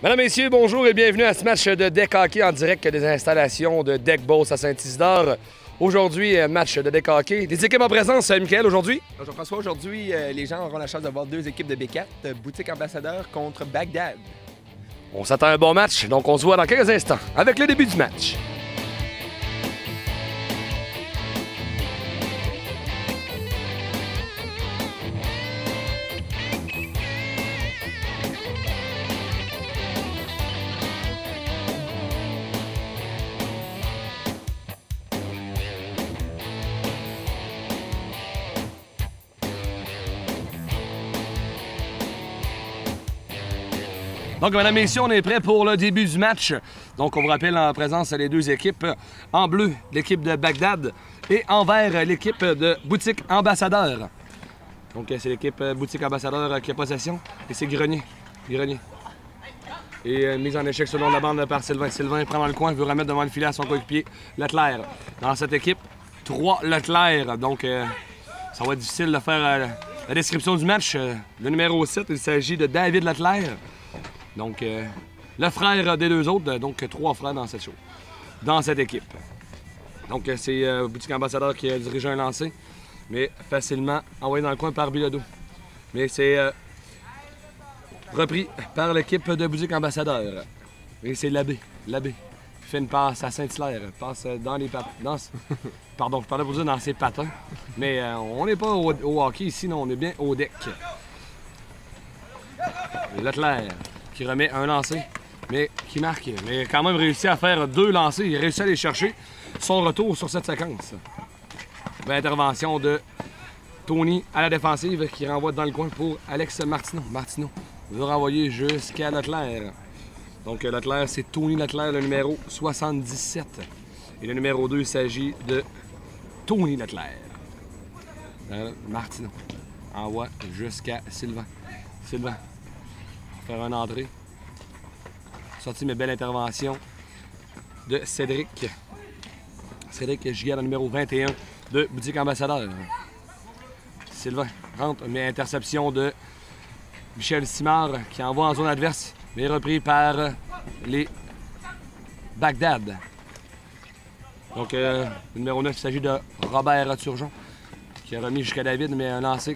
Mesdames, Messieurs, bonjour et bienvenue à ce match de deck hockey en direct des installations de Deck Beauce à Saint-Isidore. Aujourd'hui, match de deck hockey. Des équipes en présence, Michael, aujourd'hui? Jean-François, aujourd'hui, les gens auront la chance de voir deux équipes de B4, Boutique Ambassadeur contre Bagdad. On s'attend à un bon match, donc on se voit dans quelques instants avec le début du match. Donc, mesdames et messieurs, on est prêts pour le début du match. Donc, on vous rappelle en présence les deux équipes. En bleu, l'équipe de Bagdad et en vert, l'équipe de Boutique Ambassadeur. Donc, c'est l'équipe Boutique Ambassadeur qui a possession et c'est Grenier. Et mise en échec selon la bande par Sylvain. Sylvain prend dans le coin, veut remettre devant le filet à son coéquipier Leclerc. Dans cette équipe, 3 Leclerc. Donc, ça va être difficile de faire la description du match. Le numéro 7, il s'agit de David Leclerc. Donc, le frère des deux autres, donc 3 frères dans cette show, dans cette équipe. Donc, c'est Boutique Ambassadeur qui a dirigé un lancer, mais facilement envoyé dans le coin par Bilodeau. Mais c'est repris par l'équipe de Boutique Ambassadeur. Et c'est Labbé qui fait une passe à Saint-Hilaire, passe dans les patins. Pardon, je parlais pour dire dans ses patins. Mais on n'est pas au hockey ici, non, on est bien au deck. Leclerc qui remet un lancer, mais qui marque. Mais quand même réussi à faire 2 lancers. Il a réussi à aller chercher son retour sur cette séquence. L'intervention de Tony à la défensive qui renvoie dans le coin pour Alex Martineau. Martineau veut renvoyer jusqu'à Leclerc. Donc Leclerc, c'est Tony Leclerc, le numéro 77. Et le numéro 2, il s'agit de Tony Leclerc. Martineau envoie jusqu'à Sylvain. Sylvain faire une entrée. Sorti, mais belle intervention de Cédric. Cédric Giguère, le numéro 21 de Boutique Ambassadeur. Sylvain rentre, mais interception de Michel Simard qui envoie en zone adverse, mais repris par les Bagdad. Donc, le numéro 9, il s'agit de Robert Turgeon qui a remis jusqu'à David, mais un lancer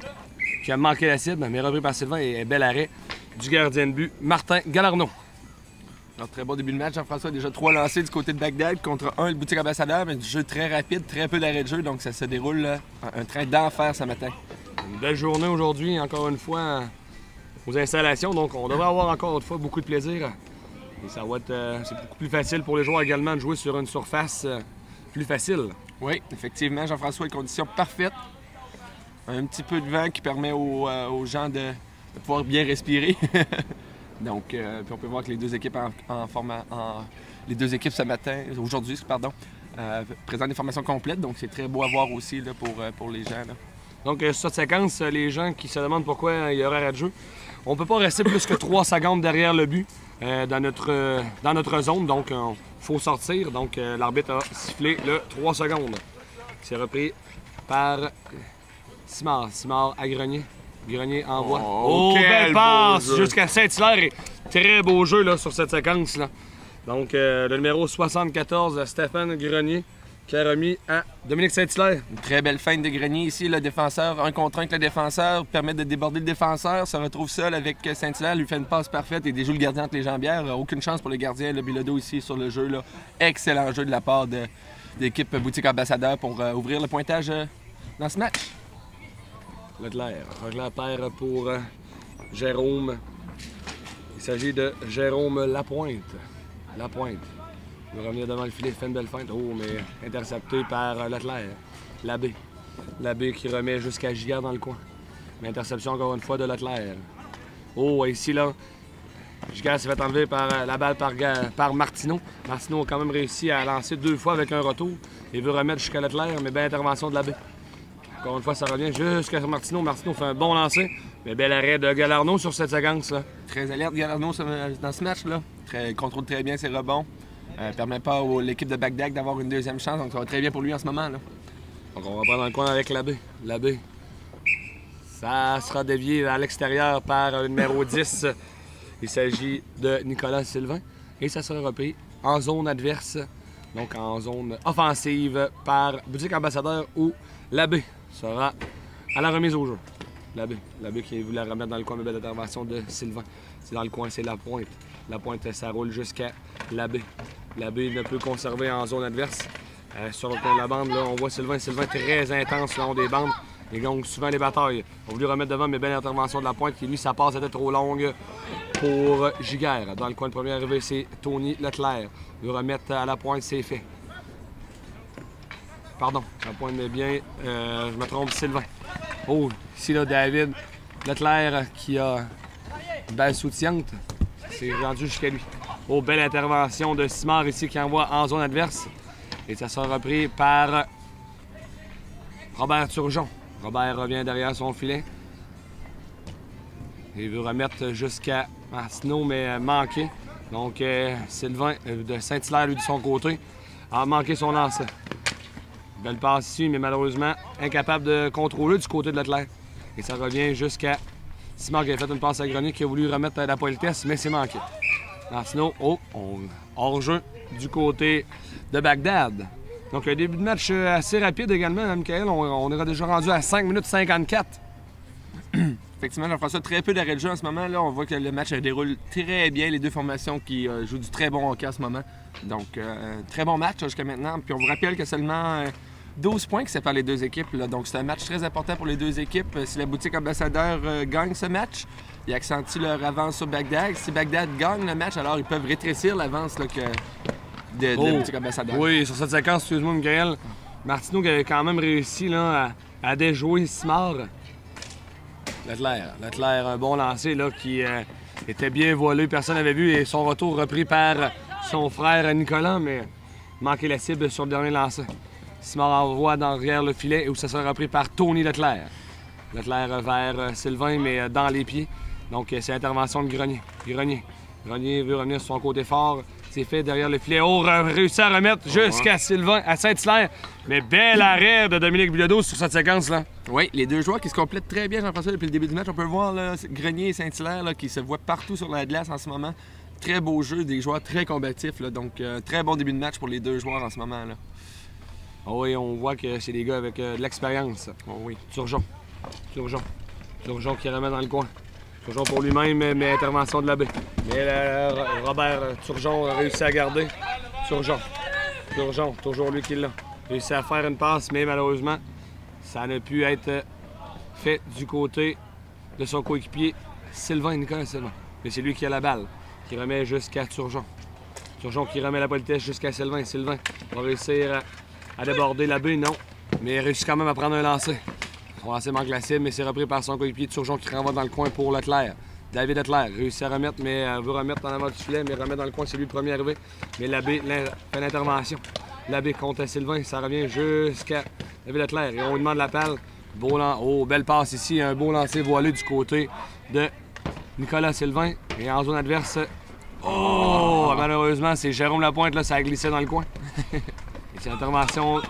qui a manqué la cible, mais repris par Sylvain et bel arrêt du gardien de but, Martin Galarno. Alors, très bon début de match, Jean-François. Déjà 3 lancés du côté de Bagdad contre 1, le Boutique Ambassadeur, mais du jeu très rapide, très peu d'arrêt de jeu, donc ça se déroule un train d'enfer ce matin. Une belle journée aujourd'hui, encore une fois, aux installations, donc on devrait avoir encore une fois beaucoup de plaisir. Et ça va être c'est beaucoup plus facile pour les joueurs également de jouer sur une surface plus facile. Oui, effectivement, Jean-François, les conditions parfaites. Un petit peu de vent qui permet aux gens de pouvoir bien respirer. Donc, puis on peut voir que les deux équipes les deux équipes ce matin, aujourd'hui, pardon, présentent des formations complètes. Donc, c'est très beau à voir aussi là, pour les gens. Là. Donc, sur cette séquence, les gens qui se demandent pourquoi il y aura arrêt de jeu, on ne peut pas rester plus que 3 secondes derrière le but dans notre zone. Donc, il faut sortir. Donc, l'arbitre a sifflé le 3 secondes. C'est repris par Simard. Simard à Grenier. Grenier envoie. Oh, belle passe jusqu'à Saint-Hilaire. Et très beau jeu là, sur cette séquence-là. Donc, le numéro 74, Stéphane Grenier, qui a remis à Dominique Saint-Hilaire. Une très belle feinte de Grenier ici. Le défenseur, 1 contre 1 avec le défenseur, permet de déborder le défenseur. Se retrouve seul avec Saint-Hilaire, lui fait une passe parfaite et déjoue le gardien entre les jambières. Aucune chance pour le gardien, le Bilodeau ici sur le jeu. Là. Excellent jeu de la part de l'équipe Boutique Ambassadeur pour ouvrir le pointage dans ce match. Leclerc perd pour Jérôme. Il s'agit de Jérôme Lapointe. Il va revenir devant le filet, fait une belle feinte. Oh, mais intercepté par Leclerc. Labbé qui remet jusqu'à Giguère dans le coin. Mais interception encore une fois de Leclerc. Oh, ici là, Giguère s'est fait enlever par la balle par Martineau. Martineau a quand même réussi à lancer 2 fois avec un retour. Il veut remettre jusqu'à Leclerc, mais belle intervention de Labbé. Encore une fois, ça revient jusqu'à Martineau. Martineau fait un bon lancer. Mais bel arrêt de Galarno sur cette séquence-là. Très alerte, Galarno, dans ce match-là. Contrôle très bien ses rebonds. Permet pas à l'équipe de Bagdad d'avoir une deuxième chance. Donc, ça va très bien pour lui en ce moment. Là. Donc, on va prendre le coin avec Labbé. Ça sera dévié à l'extérieur par le numéro 10, Il s'agit de Nicolas Sylvain. Et ça sera repris en zone adverse, donc en zone offensive par Boutique Ambassadeur où l'abbé sera à la remise au jeu. L'abbé qui voulait remettre dans le coin, mais belle intervention de Sylvain. C'est dans le coin, c'est la pointe. La pointe, ça roule jusqu'à l'abbé. L'abbé ne peut conserver en zone adverse. Sur le coin de la bande, là, on voit Sylvain très intense le long des bandes. Il gagne souvent les batailles. On voulait remettre devant, mais belle intervention de la pointe qui, lui, sa passe était trop longue pour Giguère. Dans le coin de premier arrivé, c'est Tony Leclerc. Il veut remettre à la pointe, c'est fait. Pardon, la pointe est bien. Je me trompe, Sylvain. Oh, ici, là, David Leclerc qui a une balle soutiente. C'est rendu jusqu'à lui. Oh, belle intervention de Simard ici qui envoie en zone adverse. Et ça sera repris par Robert Turgeon. Robert revient derrière son filet. Il veut remettre jusqu'à Martineau, mais manqué. Donc, Sylvain de Saint-Hilaire, lui, de son côté, a manqué son lancer. Belle passe ici, mais malheureusement, incapable de contrôler du côté de Leclerc. Et ça revient jusqu'à Simard qui a fait une passe à Grenier, qui a voulu remettre la politesse, mais c'est manqué. Martineau, hors-jeu du côté de Bagdad. Donc, un début de match assez rapide également, hein, Michael. On est déjà rendu à 5 minutes 54. Effectivement, Jean-François, très peu d'arrêt de jeu en ce moment. Là, on voit que le match déroule très bien. Les deux formations qui jouent du très bon hockey en ce moment. Donc, très bon match jusqu'à maintenant. Puis on vous rappelle que seulement 12 points qui séparent les deux équipes. Là. Donc, c'est un match très important pour les deux équipes. Si la Boutique Ambassadeur gagne ce match, ils accentuent leur avance sur Bagdad. Si Bagdad gagne le match, alors ils peuvent rétrécir l'avance de la Boutique Ambassadeur. Oui, sur cette séquence, excuse-moi, Michael, Martineau qui avait quand même réussi là, à déjouer Simard. Leclerc, un bon lancer là, qui était bien voilé, personne n'avait vu, et son retour repris par son frère Nicolas, mais manqué la cible sur le dernier lancer. Simard envoie derrière le filet, où ça sera repris par Tony Leclerc. Leclerc vers Sylvain, mais dans les pieds. Donc, c'est l'intervention de Grenier. Grenier veut revenir sur son côté fort. C'est fait derrière le filet. Oh, réussi à remettre jusqu'à Sylvain, à Saint-Hilaire. Mais bel arrêt de Dominique Bilodeau sur cette séquence-là. Oui, les deux joueurs qui se complètent très bien, Jean-François, depuis le début du match. On peut voir là, Grenier et Saint-Hilaire là, qui se voient partout sur la glace en ce moment. Très beau jeu, des joueurs très combatifs. Là, donc, très bon début de match pour les deux joueurs en ce moment. Là. Oh oui, on voit que c'est des gars avec de l'expérience. Oh oui. Turgeon qui remet dans le coin. Turgeon pour lui-même, mais intervention de l'abbé. Mais Robert Turgeon a réussi à garder. Turgeon, toujours lui qui l'a. Réussi à faire une passe, mais malheureusement, ça n'a pu être fait du côté de son coéquipier Nicolas Sylvain. Mais c'est lui qui a la balle, qui remet jusqu'à Turgeon. Turgeon qui remet la politesse jusqu'à Sylvain. Sylvain va réussir à déborder l'abbé, non. Mais il réussit quand même à prendre un lancer. Son lancer manque la cible, mais c'est repris par son coéquipier Turgeon qui renvoie dans le coin pour Leclerc. David Leclerc réussit à remettre, mais veut remettre en avant du filet, mais remet dans le coin, c'est lui le premier arrivé. Mais l'abbé fait l'intervention. L'abbé contre Sylvain, ça revient jusqu'à David Leclerc. Et on lui demande la palle. Oh, belle passe ici, un beau lancer voilé du côté de Nicolas Sylvain. Et en zone adverse, malheureusement, c'est Jérôme Lapointe, là, ça a glissé dans le coin. Et c'est l'intervention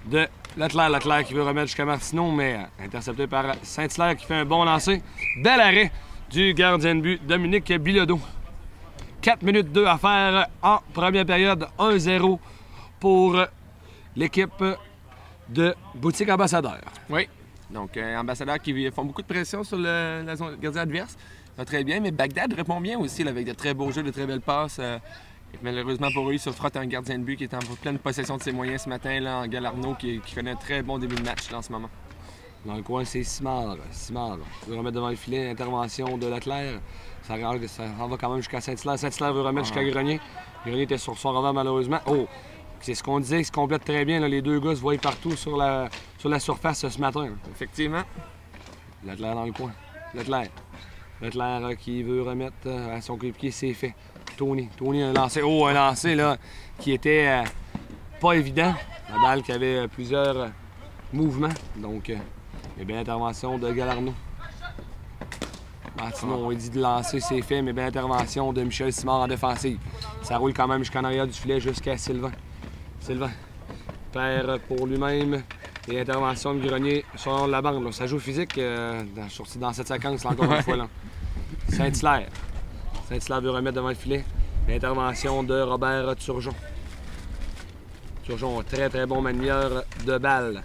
de Leclerc qui veut remettre jusqu'à Martineau, mais intercepté par Saint-Hilaire qui fait un bon lancer. Bel arrêt du gardien de but, Dominique Bilodeau. 4 minutes 2 à faire en première période, 1-0 pour l'équipe de Boutique Ambassadeur. Oui, donc Ambassadeur qui font beaucoup de pression sur la zone gardien adverse. Ça va très bien, mais Bagdad répond bien aussi là, avec de très beaux jeux, de très belles passes. Malheureusement pour eux, il se frotte un gardien de but qui est en pleine possession de ses moyens ce matin, là, en Galarno, qui connaît un très bon début de match là, en ce moment. Dans le coin, c'est Simard. Veut remettre devant le filet, intervention de Leclerc. Ça va quand même jusqu'à Saint-Hilaire. Saint-Hilaire veut remettre jusqu'à Grenier. Grenier était sur son revers malheureusement. Oh! C'est ce qu'on disait, ils se complètent très bien. Là. Les deux gars se voient partout sur la surface ce matin. Là. Effectivement. Leclerc dans le coin. Leclerc qui veut remettre à son coéquipier, c'est fait. Tony a lancé. Oh, un lancé là, qui était pas évident. La balle qui avait plusieurs mouvements. Donc, il y a bien l'intervention de Galarno. Martineau, on dit de lancer, c'est fait, mais bien l'intervention de Michel Simard en défensive. Ça roule quand même jusqu'en arrière du filet, jusqu'à Sylvain perd pour lui-même. Et l'intervention de Grenier sur la bande. Là. Ça joue physique dans cette séquence, là, encore une fois. Là. Saint-Hilaire Saint-Hilaire veut remettre devant le filet. L'intervention de Robert Turgeon. Turgeon, très très bon manieur de balle.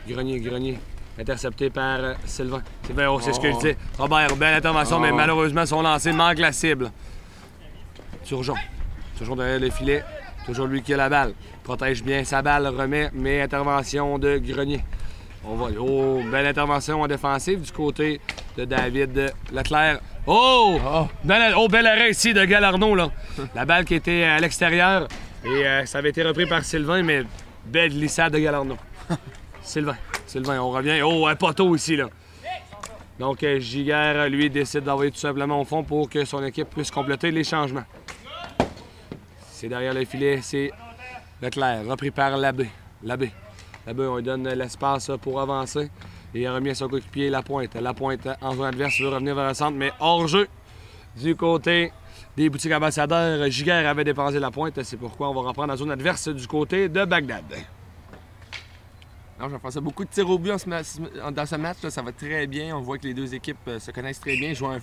Grenier. Intercepté par Sylvain. C'est ce que je dis. Robert, belle intervention, mais malheureusement, son lancer manque la cible. Turgeon derrière le filet. Toujours lui qui a la balle. Protège bien sa balle, remet, mais intervention de Grenier. On va. Oh, belle intervention en défensive du côté de David Leclerc. Bel arrêt ici de Galarno, là. La balle qui était à l'extérieur et ça avait été repris par Sylvain, mais belle glissade de Galarno. Sylvain, on revient. Oh, un poteau ici, là. Donc, Giguère, lui, décide d'envoyer tout simplement au fond pour que son équipe puisse compléter les changements. C'est derrière le filet, c'est Leclerc, repris par Labbé. Labbé, on lui donne l'espace pour avancer. Et il a remis à son coéquipier Lapointe. Lapointe en zone adverse veut revenir vers le centre, mais hors-jeu du côté des boutiques ambassadeurs. Giguère avait dépensé Lapointe. C'est pourquoi on va reprendre la zone adverse du côté de Bagdad. Non, j'en pense beaucoup de tirs au but dans ce match. Là, ça va très bien. On voit que les deux équipes se connaissent très bien. Ils jouent un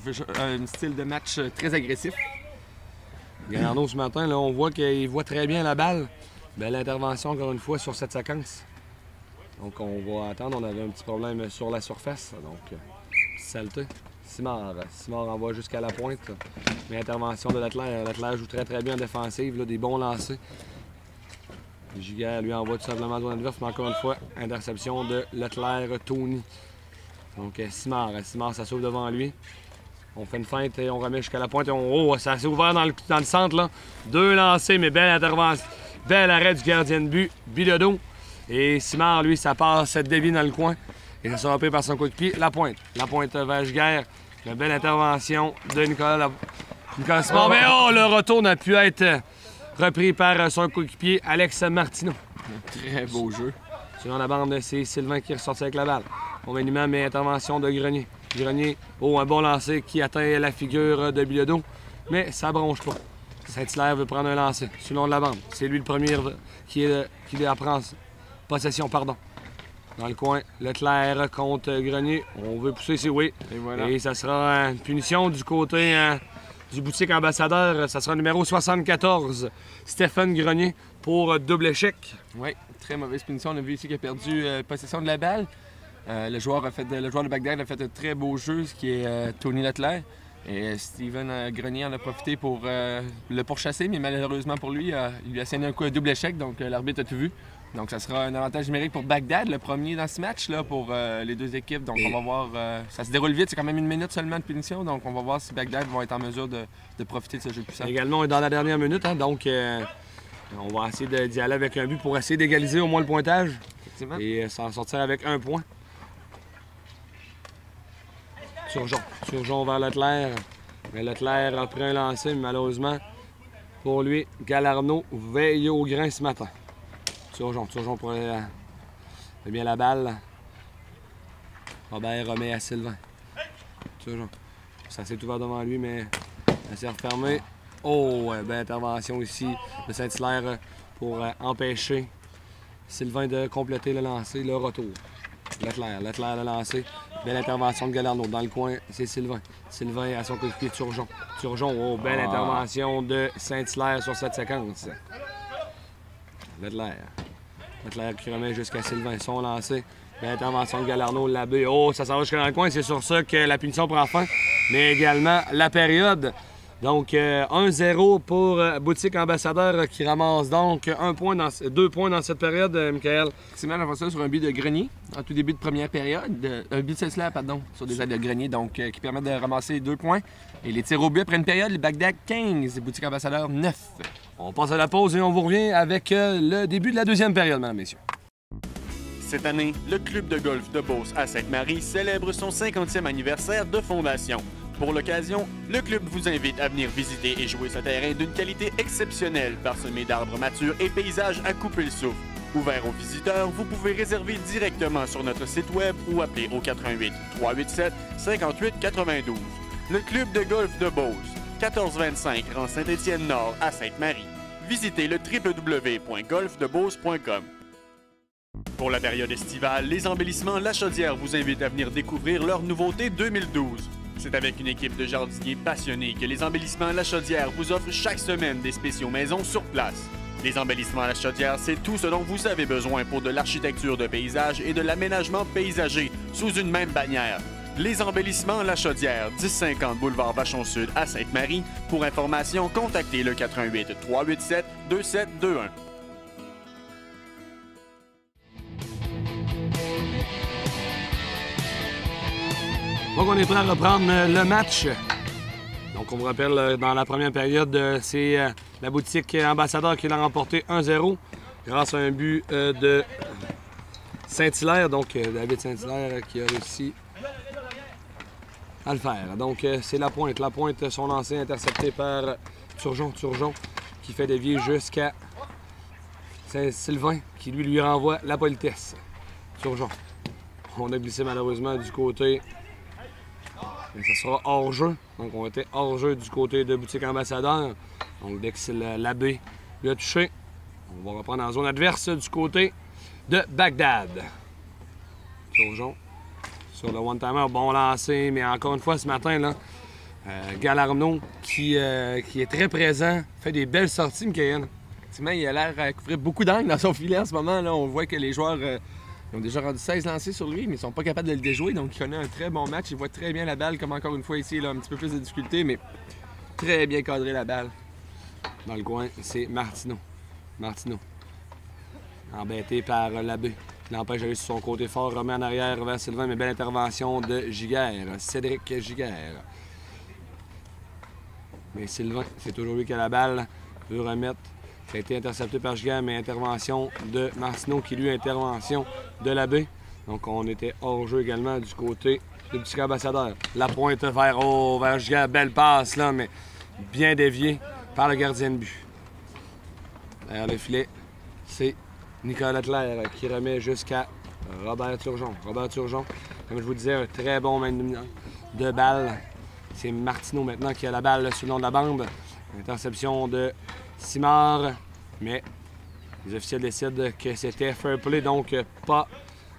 style de match très agressif. Galarno, ce matin, là, on voit qu'il voit très bien la balle. Belle intervention, encore une fois, sur cette séquence. Donc, on va attendre. On avait un petit problème sur la surface. Donc, petite saleté. Simard envoie jusqu'à la pointe. Mais intervention de Leclerc. Leclerc joue très, très bien en défensive. Là, des bons lancers. Giguère lui envoie tout simplement zone adverse. Mais encore une fois, interception de Leclerc-Tony. Donc, Simard, ça s'ouvre devant lui. On fait une feinte et on remet jusqu'à la pointe. Ça s'est ouvert dans le centre, là. Deux lancers, mais belle intervention. Bel arrêt du gardien de but, Bilodeau. Et Simard, lui, ça passe cette dévie dans le coin. Et ça sera repris par son coéquipier, Lapointe. Lapointe vers Giguère. Une belle intervention de Nicolas Simard. Mais le retour n'a pu être repris par son coéquipier, Alex Martineau. Très beau jeu. Selon la bande, c'est Sylvain qui est ressorti avec la balle. Conveniment, mais intervention de Grenier. Grenier, un bon lancer qui atteint la figure de Bilodeau, mais ça bronche pas. Saint-Hilaire veut prendre un lancer, selon la bande. C'est lui le premier qui prend possession, Dans le coin, Leclerc contre Grenier. On veut pousser ici, oui. Et voilà. Et ça sera une punition du côté du boutique ambassadeur. Ça sera numéro 74, Stéphane Grenier, pour double échec. Oui, très mauvaise punition. On a vu ici qu'il a perdu possession de la balle. Le joueur de Bagdad a fait un très beau jeu, ce qui est Tony Leclerc. Et Steven Grenier en a profité pour le pourchasser, mais malheureusement pour lui, il lui a asséné un double échec, donc l'arbitre a tout vu. Donc ça sera un avantage numérique pour Bagdad, le premier dans ce match-là pour les deux équipes. Donc on va voir, ça se déroule vite, c'est quand même 1 minute seulement de punition, donc on va voir si Bagdad vont être en mesure de profiter de ce jeu puissant. Également, on est dans la dernière minute, donc on va essayer d'y aller avec un but pour essayer d'égaliser au moins le pointage. Effectivement. Et s'en sortir avec 1 point. Turgeon vers Leclerc. Mais Leclerc a pris un lancer, mais malheureusement, pour lui, Galarno veille au grain ce matin. Turgeon pour bien la balle. Robert remet à Sylvain. Turgeon. Ça s'est ouvert devant lui, mais ça s'est refermé. Belle intervention ici de Saint-Hilaire pour empêcher Sylvain de compléter le lancer, le retour. Leclerc le lancer. Belle intervention de Galarno. Dans le coin, c'est Sylvain. Sylvain à son coéquipier Turgeon. Belle intervention de Saint-Hilaire sur cette séquence. Leclerc qui remet jusqu'à Sylvain. Son lancé. Belle intervention de Galarno. Labbé. Ça s'en va jusqu'à dans le coin. C'est sur ça que la punition prend fin. Mais également la période. Donc 1-0 pour Boutique Ambassadeur qui ramasse donc 2 points dans cette période, Michael. Effectivement, on va ça sur un but de Grenier en tout début de première période. Un but de Saint-Hilaire, sur des aides de Grenier, donc qui permettent de ramasser 2 points. Et les tirs au but après une période, le Bagdad 15, Boutique Ambassadeur 9. On passe à la pause et on vous revient avec le début de la deuxième période, mesdames et messieurs. Cette année, le club de golf de Beauce à Sainte-Marie célèbre son 50e anniversaire de fondation. Pour l'occasion, le club vous invite à venir visiter et jouer ce terrain d'une qualité exceptionnelle, parsemé d'arbres matures et paysages à couper le souffle. Ouvert aux visiteurs, vous pouvez réserver directement sur notre site web ou appeler au 88 387 58 92. Le club de golf de Beauce, 1425 rue Saint-Étienne-Nord à Sainte-Marie. Visitez le www.golfdebeauce.com. Pour la période estivale, les embellissements La Chaudière vous invitent à venir découvrir leur nouveauté 2012. C'est avec une équipe de jardiniers passionnés que les embellissements La Chaudière vous offrent chaque semaine des spéciaux maison sur place. Les embellissements La Chaudière, c'est tout ce dont vous avez besoin pour de l'architecture de paysage et de l'aménagement paysager sous une même bannière. Les embellissements La Chaudière, 1050 boulevard Vachon-Sud à Sainte-Marie. Pour information, contactez le 418 387 2721. Donc, on est prêt à reprendre le match. Donc, on vous rappelle, dans la première période, c'est la boutique Ambassadeur qui l'a remporté 1-0 grâce à un but de Saint-Hilaire. Donc, David Saint-Hilaire qui a réussi à le faire. Donc, c'est La Pointe. La Pointe, son lancé intercepté par Turgeon. Turgeon qui fait dévier jusqu'à Saint-Sylvain qui lui renvoie la politesse. Turgeon. On a glissé malheureusement du côté. Et ça sera hors-jeu. Donc, on était hors-jeu du côté de boutique Ambassadeur. Donc, dès que c'est l'abbé lui a touché, on va reprendre en zone adverse du côté de Bagdad. Turgeon sur le one-timer, bon lancé, mais encore une fois ce matin, là, Galarno qui est très présent, fait des belles sorties, Michael. Effectivement, il a l'air à couvrir beaucoup d'angles dans son filet en ce moment. Là, on voit que les joueurs ils ont déjà rendu 16 lancés sur lui, mais ils sont pas capables de le déjouer. Donc, il connaît un très bon match. Il voit très bien la balle, comme encore une fois ici, là, un petit peu plus de difficulté, mais très bien cadré la balle. Dans le coin, c'est Martineau. Martineau. Embêté par l'abbé. Il l'empêche d'aller sur son côté fort, remet en arrière vers Sylvain, mais belle intervention de Giguère, Cédric Giguère. Mais Sylvain, c'est toujours lui qui a la balle, veut remettre. Ça a été intercepté par Giguère, mais intervention de Martineau qui lui intervention de l'abbé. Donc on était hors jeu également du côté du petit Ambassadeur. La pointe vers Giguère, belle passe là, mais bien déviée par le gardien de but. Derrière le filet, c'est Nicolas Leclerc qui remet jusqu'à Robert Turgeon. Robert Turgeon, comme je vous disais, un très bon main de balle. C'est Martineau maintenant qui a la balle sur le long de la bande. Interception de Simard, mais les officiels décident que c'était fair play, donc pas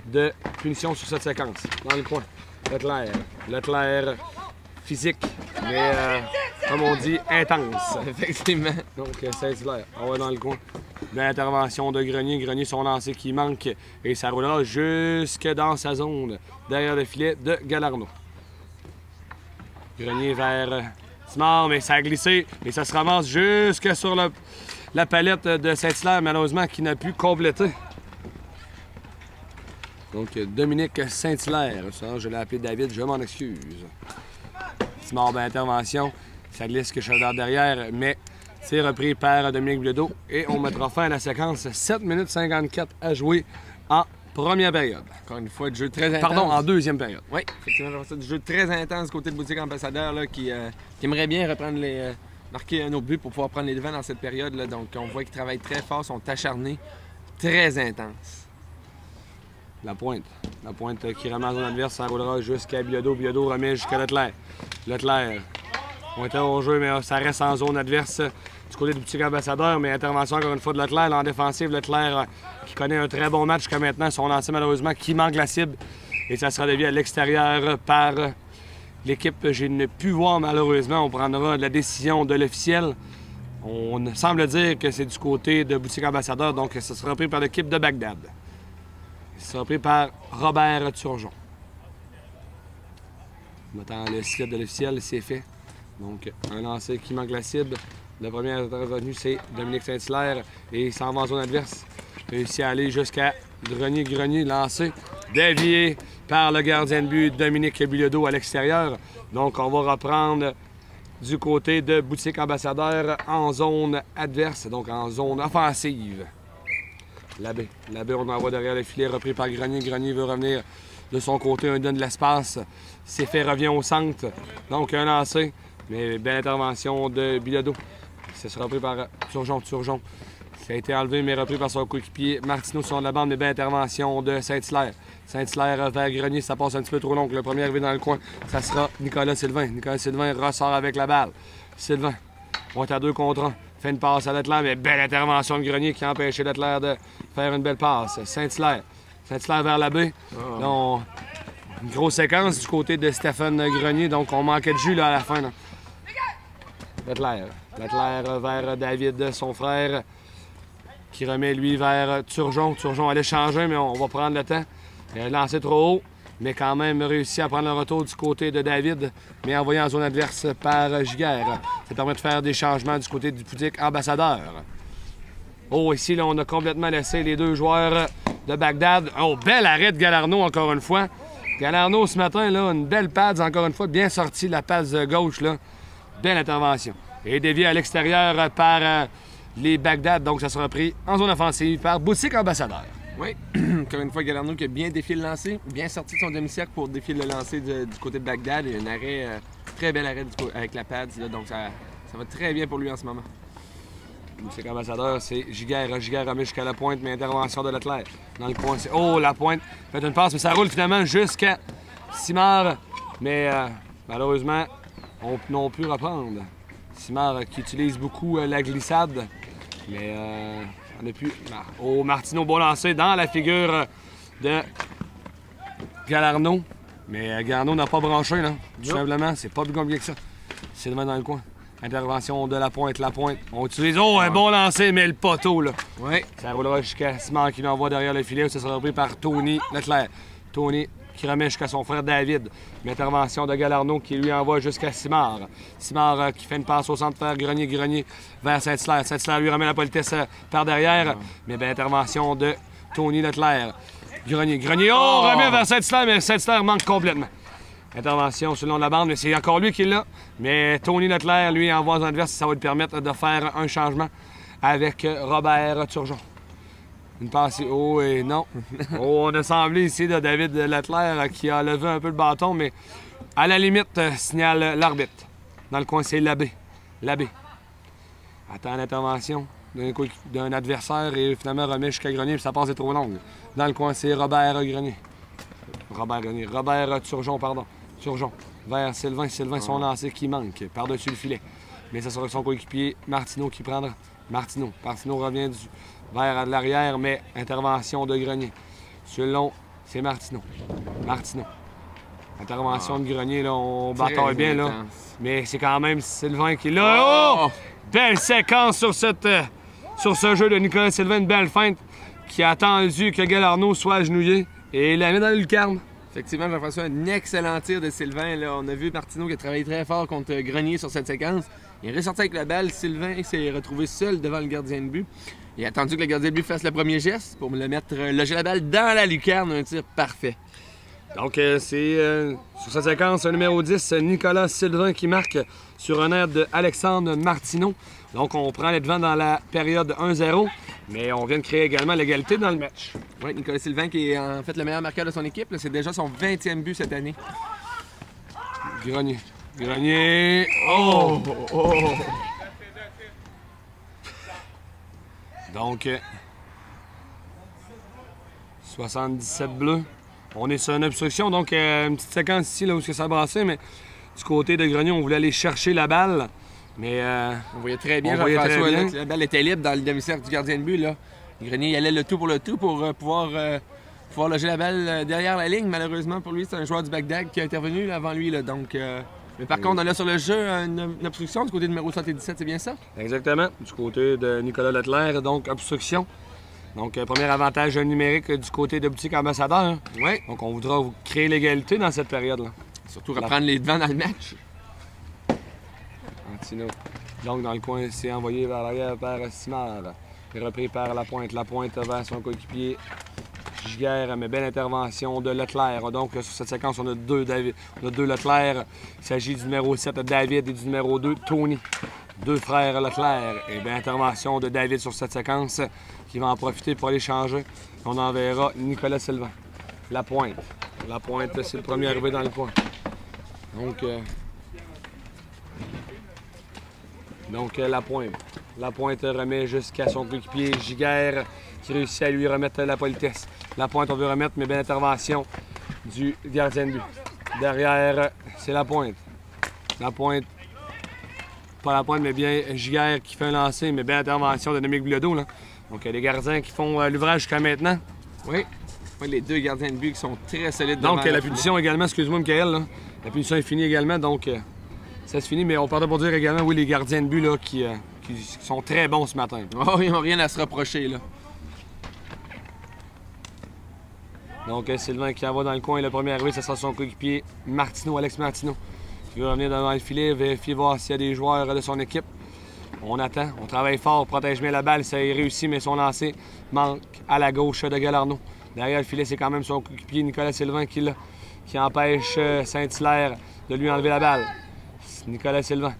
de punition sur cette séquence. Dans le coin, Leclerc. Leclerc physique, mais comme on dit, intense. Effectivement. Donc Saint-Hilaire, on va dans le coin. L'intervention de Grenier. Grenier, son lancer qui manque et ça roulera jusque dans sa zone, derrière le filet de Galarno. Grenier vers Simard, mais ça a glissé et ça se ramasse jusque sur la palette de Saint-Hilaire, malheureusement, qui n'a pu compléter. Donc, Dominique Saint-Hilaire. Ça, je l'ai appelé David, je m'en excuse. Simard, ben, intervention. Ça glisse que Chaldard derrière, mais c'est repris par Dominique Bilodeau. Et on mettra fin à la séquence. 7 minutes 54 à jouer en première période. Encore une fois, du jeu très intense. Pardon, en deuxième période. Oui, effectivement, du jeu très intense côté de boutique Ambassadeur là, qui aimerait bien reprendre marquer un autre but pour pouvoir prendre les devants dans cette période. Là. Donc, on voit qu'ils travaillent très fort, sont acharnés, très intenses. La pointe qui remet en zone adverse, ça roulera jusqu'à Bilodeau. Bilodeau remet jusqu'à Leclerc. Leclerc, on était au jeu, mais ça reste en zone adverse du côté du petit Ambassadeur. Mais intervention encore une fois de Leclerc en défensive. Leclerc qui connaît un très bon match jusqu'à maintenant. Son lancer malheureusement qui manque la cible. Et ça sera dévié à l'extérieur par l'équipe. Je n'ai pu voir malheureusement. On prendra la décision de l'officiel. On semble dire que c'est du côté de boutique Ambassadeur. Donc ça sera pris par l'équipe de Bagdad. Ça sera pris par Robert Turgeon. On attend le cible de l'officiel, c'est fait. Donc, un lancer qui manque la cible. Le premier intervenu, c'est Dominique Saint-Hilaire. Et il s'en va en zone adverse. Réussit à aller jusqu'à Grenier. Grenier lancé, dévié par le gardien de but Dominique Bilodeau à l'extérieur. Donc, on va reprendre du côté de boutique Ambassadeur en zone adverse, donc en zone offensive. L'abbé, on envoie derrière le filet, repris par Grenier. Grenier veut revenir de son côté, on donne de l'espace. C'est fait, revient au centre. Donc, un lancé. Mais belle intervention de Bilodeau. Ça sera repris par Turgeon. Turgeon. Ça a été enlevé, mais repris par son coéquipier Martineau sur la bande. Mais belle intervention de Saint-Hilaire. Saint-Hilaire vers Grenier, ça passe un petit peu trop long. Le premier arrivé dans le coin, ça sera Nicolas Sylvain. Nicolas Sylvain ressort avec la balle. Sylvain, on est à 2 contre 1. Fait une passe à Leclerc, mais belle intervention de Grenier qui a empêché Leclerc de faire une belle passe. Saint-Hilaire. Saint-Hilaire vers l'abbé. Une grosse séquence du côté de Stéphane Grenier, donc on manquait de jus là, à la fin. Là. Leclerc vers David, son frère, qui remet lui vers Turgeon. Turgeon allait changer, mais on va prendre le temps. Il a lancé trop haut, mais quand même réussi à prendre le retour du côté de David, mais envoyé en zone adverse par Giguère. Ça permet de faire des changements du côté du boutique Ambassadeur. Oh, ici, là, on a complètement laissé les deux joueurs de Bagdad. Oh, bel arrêt de Galarno, encore une fois. Galarno, ce matin, là, une belle pads, encore une fois, bien sortie, la pads gauche, là. Belle intervention. Et dévié à l'extérieur par les Bagdad, donc ça sera pris en zone offensive par Boutique Ambassadeur. Oui, encore une fois, Galarno qui a bien défié le lancer, bien sorti de son demi-cercle pour défier le lancer du côté de Bagdad. Et un arrêt, très bel arrêt avec la pads, là, donc ça va très bien pour lui en ce moment. Boutique Ambassadeur, c'est Giguère. Giguère remet jusqu'à la pointe, mais intervention de Leclerc. Dans le coin, c'est... Oh, la pointe fait une passe, mais ça roule finalement jusqu'à Simard. Mais malheureusement, on n'a pu reprendre. Simard qui utilise beaucoup la glissade, mais on n'a plus... Oh, Martineau, bon lancé dans la figure de Galarno. Mais Galarno n'a pas branché, là. Tout simplement, c'est pas plus compliqué que ça. C'est devant dans le coin. Intervention de la pointe. On utilise... Oh, un bon lancer, mais le poteau, là. Oui. Ça roulera jusqu'à Simard qui l'envoie derrière le filet. Ça sera repris par Tony Leclerc. Tony qui remet jusqu'à son frère David. Une intervention de Galarno qui lui envoie jusqu'à Simard. Simard qui fait une passe au centre vers Grenier. Grenier vers Saint-Hilaire. Saint-Hilaire lui remet la politesse par derrière. Mais bien, intervention de Tony Leclerc. Grenier, remet vers Saint-Hilaire, mais Saint-Hilaire manque complètement. Intervention sur le long de la bande, mais c'est encore lui qui l'a. Mais Tony Leclerc, lui, envoie en adverse, ça va lui permettre de faire un changement avec Robert Turgeon. Une passe, oh et non. Oh, on a semblé ici de David Leclerc qui a levé un peu le bâton, mais à la limite, signale l'arbitre. Dans le coin, c'est Labbé. Attend l'intervention d'un adversaire et finalement remet jusqu'à Grenier, puis ça passe est trop longue. Dans le coin, c'est Robert Turgeon, pardon. Turgeon vers Sylvain. Son lancé qui manque par-dessus le filet. Mais ça sera son coéquipier Martineau qui prendra. Martineau revient vers l'arrière, mais intervention de Grenier. Sur le long, c'est Martineau. Intervention de Grenier, là, on bataille bien, là. Mais c'est quand même Sylvain qui est là. Oh! Belle séquence sur ce jeu de Nicolas Sylvain, une belle feinte qui a attendu que Galarno soit agenouillé. Et il la met dans le lucarne. Effectivement, Jean-François, un excellent tir de Sylvain. Là. On a vu Martineau qui a travaillé très fort contre Grenier sur cette séquence. Il est ressorti avec la balle. Sylvain s'est retrouvé seul devant le gardien de but. Il a attendu que le gardien de but fasse le premier geste pour le mettre, loger la balle dans la lucarne. Un tir parfait. Donc, c'est sur cette séquence numéro 10, Nicolas Sylvain qui marque sur un air de Alexandre Martineau. Donc, on prend les devants dans la période 1-0, mais on vient de créer également l'égalité dans le match. Oui, Nicolas Sylvain qui est en fait le meilleur marqueur de son équipe. C'est déjà son 20e but cette année. Grenier. Oh! Donc, 77 bleus. On est sur une obstruction, donc une petite séquence ici là, où ça brassait, mais du côté de Grenier, on voulait aller chercher la balle. Mais on voyait très bien, Jean-François, la balle était libre dans le demi-cercle du gardien de but. Là. Grenier il allait le tout pour pouvoir loger la balle derrière la ligne. Malheureusement pour lui, c'est un joueur du Bagdad qui a intervenu avant lui. Là, donc, mais par contre, on a sur le jeu une obstruction du côté numéro 77, c'est bien ça? Exactement, du côté de Nicolas Leclerc, donc obstruction. Donc, premier avantage numérique du côté de Boutique Ambassadeur. Oui. Donc, on voudra créer l'égalité dans cette période-là. Surtout reprendre les devants dans le match. Martineau. Donc, dans le coin, c'est envoyé vers l'arrière par Simard. Et repris par la pointe. La pointe vers son coéquipier Giguère, mais belle intervention de Leclerc. Donc, sur cette séquence, on a deux Leclerc. Il s'agit du numéro 7, David, et du numéro 2, Tony. Deux frères Leclerc. Et bien, intervention de David sur cette séquence qui va en profiter pour aller changer. On enverra Nicolas Sylvain. La pointe. La pointe, c'est le premier arrivé dans le point. Donc, la pointe. La pointe remet jusqu'à son coéquipier Giguère qui réussit à lui remettre la politesse. La pointe, on veut remettre, mais belle intervention du gardien de but. Derrière, c'est la pointe. La pointe, pas la pointe, mais bien Giguère qui fait un lancer, mais belle intervention de Dominique Bilodeau. Là. Donc, il y a des gardiens qui font l'ouvrage jusqu'à maintenant. Oui. Ouais, les deux gardiens de but qui sont très solides. Donc, la punition également, excuse-moi, Michael, là. La punition est finie également, donc ça se finit. Mais on partait pour dire également, oui, les gardiens de but là, qui sont très bons ce matin. Oh, ils n'ont rien à se reprocher, là. Donc, Sylvain qui en va dans le coin. Le premier arrivé, ce sera son coéquipier Martineau, Alex Martineau, qui veut revenir devant le filet, vérifier voir s'il y a des joueurs de son équipe. On attend, on travaille fort, protège bien la balle, ça y réussit, mais son lancer manque à la gauche de Galarno. Derrière le filet, c'est quand même son coéquipier Nicolas Sylvain qui empêche Saint-Hilaire de lui enlever la balle. Nicolas Sylvain.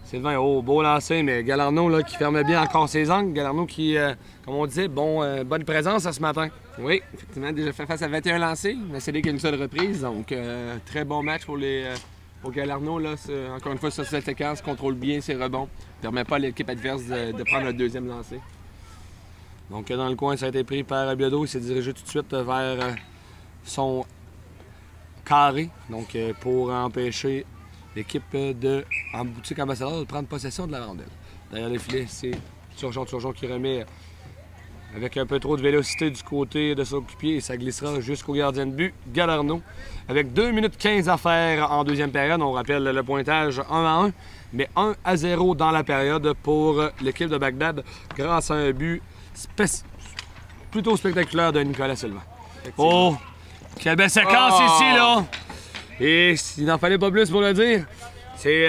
Sylvain, oh, beau lancer, mais Galarno là, qui ferme bien encore ses angles. Galarno qui, comme on disait, bonne présence ce matin. Oui, effectivement, déjà fait face à 21 lancés. On a cédé qu'une seule reprise, donc très bon match pour Galarno. Là. Encore une fois, sur cette séquence, contrôle bien ses rebonds. Ne permet pas à l'équipe adverse de prendre le deuxième lancer. Donc dans le coin, ça a été pris par Bilodeau. Il s'est dirigé tout de suite vers son carré, donc pour empêcher l'équipe en boutique ambassadeur de prendre possession de la rondelle. Derrière le filet, c'est Turgeon qui remet avec un peu trop de vélocité du côté de son coéquipier et ça glissera jusqu'au gardien de but, Galarno. Avec 2 minutes 15 à faire en deuxième période, on rappelle le pointage 1-1, mais 1-0 dans la période pour l'équipe de Bagdad grâce à un but plutôt spectaculaire de Nicolas Sylvain. Oh, quelle belle séquence ici, là! Et s'il n'en fallait pas plus pour le dire, c'est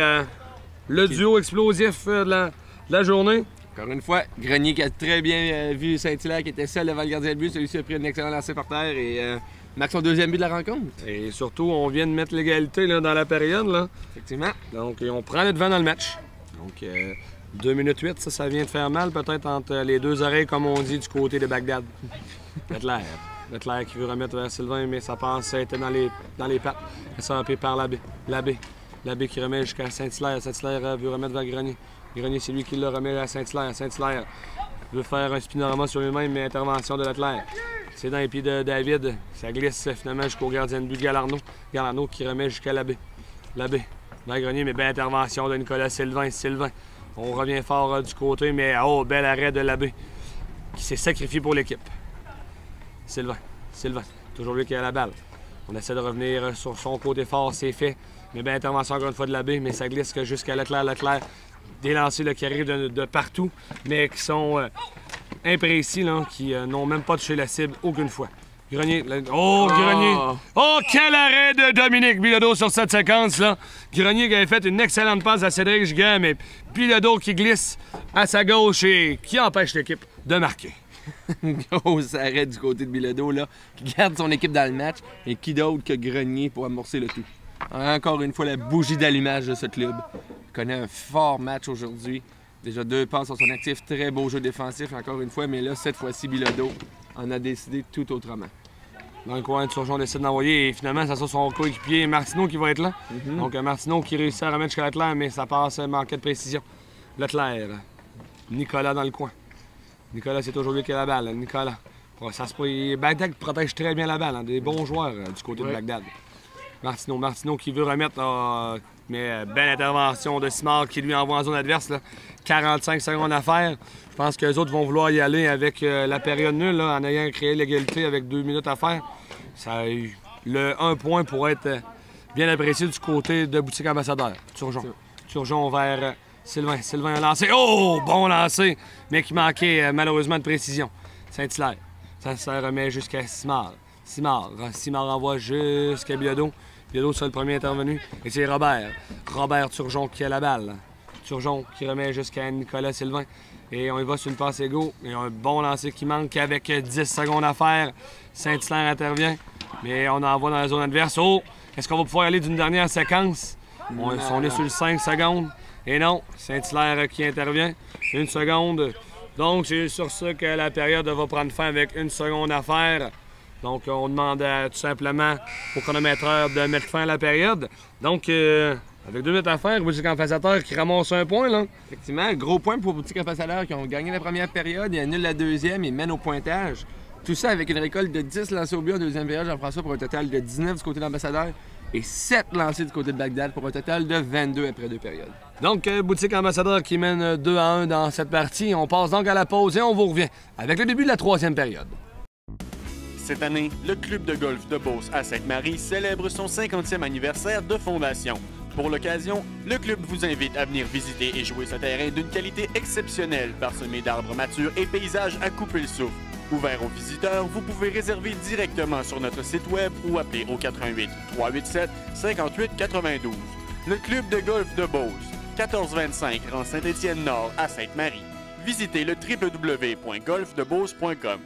le duo explosif de la journée. Encore une fois, Grenier qui a très bien vu Saint-Hilaire qui était seul devant le gardien de but. Celui-ci a pris un excellent lancer par terre et marque son deuxième but de la rencontre. Et surtout, on vient de mettre l'égalité dans la période. Là. Effectivement. Donc, on prend le devant dans le match. Donc, 2 minutes 8, ça vient de faire mal peut-être entre les deux oreilles, comme on dit, du côté de Bagdad. Leclerc qui veut remettre vers Sylvain, mais sa passe était dans les pattes. Ça a été par Labbé. Labbé qui remet jusqu'à Saint-Hilaire. Saint-Hilaire veut remettre vers Grenier. Grenier, c'est lui qui le remet à Saint-Hilaire. Saint-Hilaire veut faire un spinorama sur lui-même, mais intervention de Leclerc. C'est dans les pieds de David. Ça glisse finalement jusqu'au gardien de but Galarno. Galarno qui remet jusqu'à Labbé. Labbé vers Grenier, mais belle intervention de Nicolas Sylvain. On revient fort du côté, mais oh, bel arrêt de Labbé qui s'est sacrifié pour l'équipe. Sylvain, toujours lui qui a la balle. On essaie de revenir sur son côté fort, c'est fait. Mais belle intervention encore une fois de Labbé, mais ça glisse jusqu'à Leclerc. Des lancers là, qui arrivent de partout, mais qui sont imprécis, là, qui n'ont même pas touché la cible aucune fois. Grenier. Grenier! Oh, quel arrêt de Dominique Bilodeau sur cette séquence-là! Grenier qui avait fait une excellente passe à Cédric Giguère, mais Bilodeau qui glisse à sa gauche et qui empêche l'équipe de marquer. Gros arrêt du côté de Bilodeau, là, qui garde son équipe dans le match, et qui d'autre que Grenier pour amorcer le tout. Encore une fois, la bougie d'allumage de ce club. Il connaît un fort match aujourd'hui. Déjà 2 passes sur son actif, très beau jeu défensif encore une fois, mais là, cette fois-ci, Bilodeau en a décidé tout autrement. Dans le coin, Turgeon décide d'envoyer et finalement, ça sera son coéquipier Martineau qui va être là. Donc Martineau qui réussit à remettre jusqu'à Leclerc, mais ça passe manquait de précision. Leclerc, Nicolas dans le coin. Nicolas, c'est toujours lui qui a la balle. Nicolas. Bagdad protège très bien la balle. Des bons joueurs du côté de Bagdad. Martineau qui veut remettre, mais belle intervention de Simard qui lui envoie en zone adverse. Là. 45 secondes à faire. Je pense que les autres vont vouloir y aller avec la période nulle, là, en ayant créé l'égalité avec 2 minutes à faire. Le 1 point pourrait être bien apprécié du côté de boutique ambassadeur. Turgeon vers Sylvain a lancé. Oh! Bon lancé, mais qui manquait malheureusement de précision. Saint-Hilaire. Ça remet jusqu'à Simard. Simard envoie jusqu'à Bilodeau. Bilodeau, c'est le premier intervenu. Et c'est Robert Turgeon qui a la balle. Turgeon qui remet jusqu'à Nicolas Sylvain. Et on y va sur une passe égaux. Et un bon lancer qui manque avec 10 secondes à faire. Saint-Hilaire intervient. Mais on envoie dans la zone adverse. Oh! Est-ce qu'on va pouvoir aller d'une dernière séquence? On est sur le 5 secondes. Et non, Saint-Hilaire qui intervient. 1 seconde. Donc, c'est sur ça que la période va prendre fin avec 1 seconde à faire. Donc, on demande tout simplement au chronométreur de mettre fin à la période. Donc, avec 2 minutes à faire, Boutique Ambassadeur qui ramasse un point, là. Effectivement, gros point pour Boutique Ambassadeur qui ont gagné la première période, ils annulent la deuxième et mènent au pointage. Tout ça avec une récolte de 10 lancés au but en deuxième période, Jean-François, pour un total de 19 du côté de l'Ambassadeur et 7 lancés du côté de Bagdad pour un total de 22 après 2 périodes. Donc, Boutique Ambassadeur qui mène 2-1 dans cette partie. On passe donc à la pause et on vous revient avec le début de la 3e période. Cette année, le club de golf de Beauce à Sainte-Marie célèbre son 50e anniversaire de fondation. Pour l'occasion, le club vous invite à venir visiter et jouer ce terrain d'une qualité exceptionnelle, parsemé d'arbres matures et paysages à couper le souffle. Ouvert aux visiteurs, vous pouvez réserver directement sur notre site web ou appeler au 88 387 58 92. Le club de golf de Beauce, 1425 rang Saint-Étienne-Nord à Sainte-Marie. Visitez le www.golfdebeauce.com.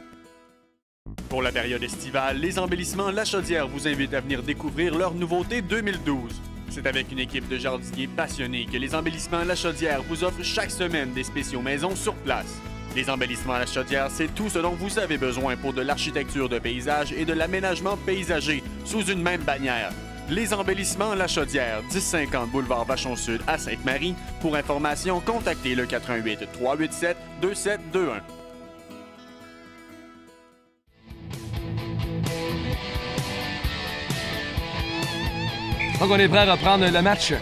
Pour la période estivale, les embellissements La Chaudière vous invitent à venir découvrir leur nouveauté 2012. C'est avec une équipe de jardiniers passionnés que les embellissements La Chaudière vous offrent chaque semaine des spéciaux maison sur place. Les embellissements La Chaudière, c'est tout ce dont vous avez besoin pour de l'architecture de paysage et de l'aménagement paysager sous une même bannière. Les embellissements La Chaudière, 1050 boulevard Vachon-Sud à Sainte-Marie. Pour information, contactez le 418 387 2721. Donc on est prêt à reprendre le match.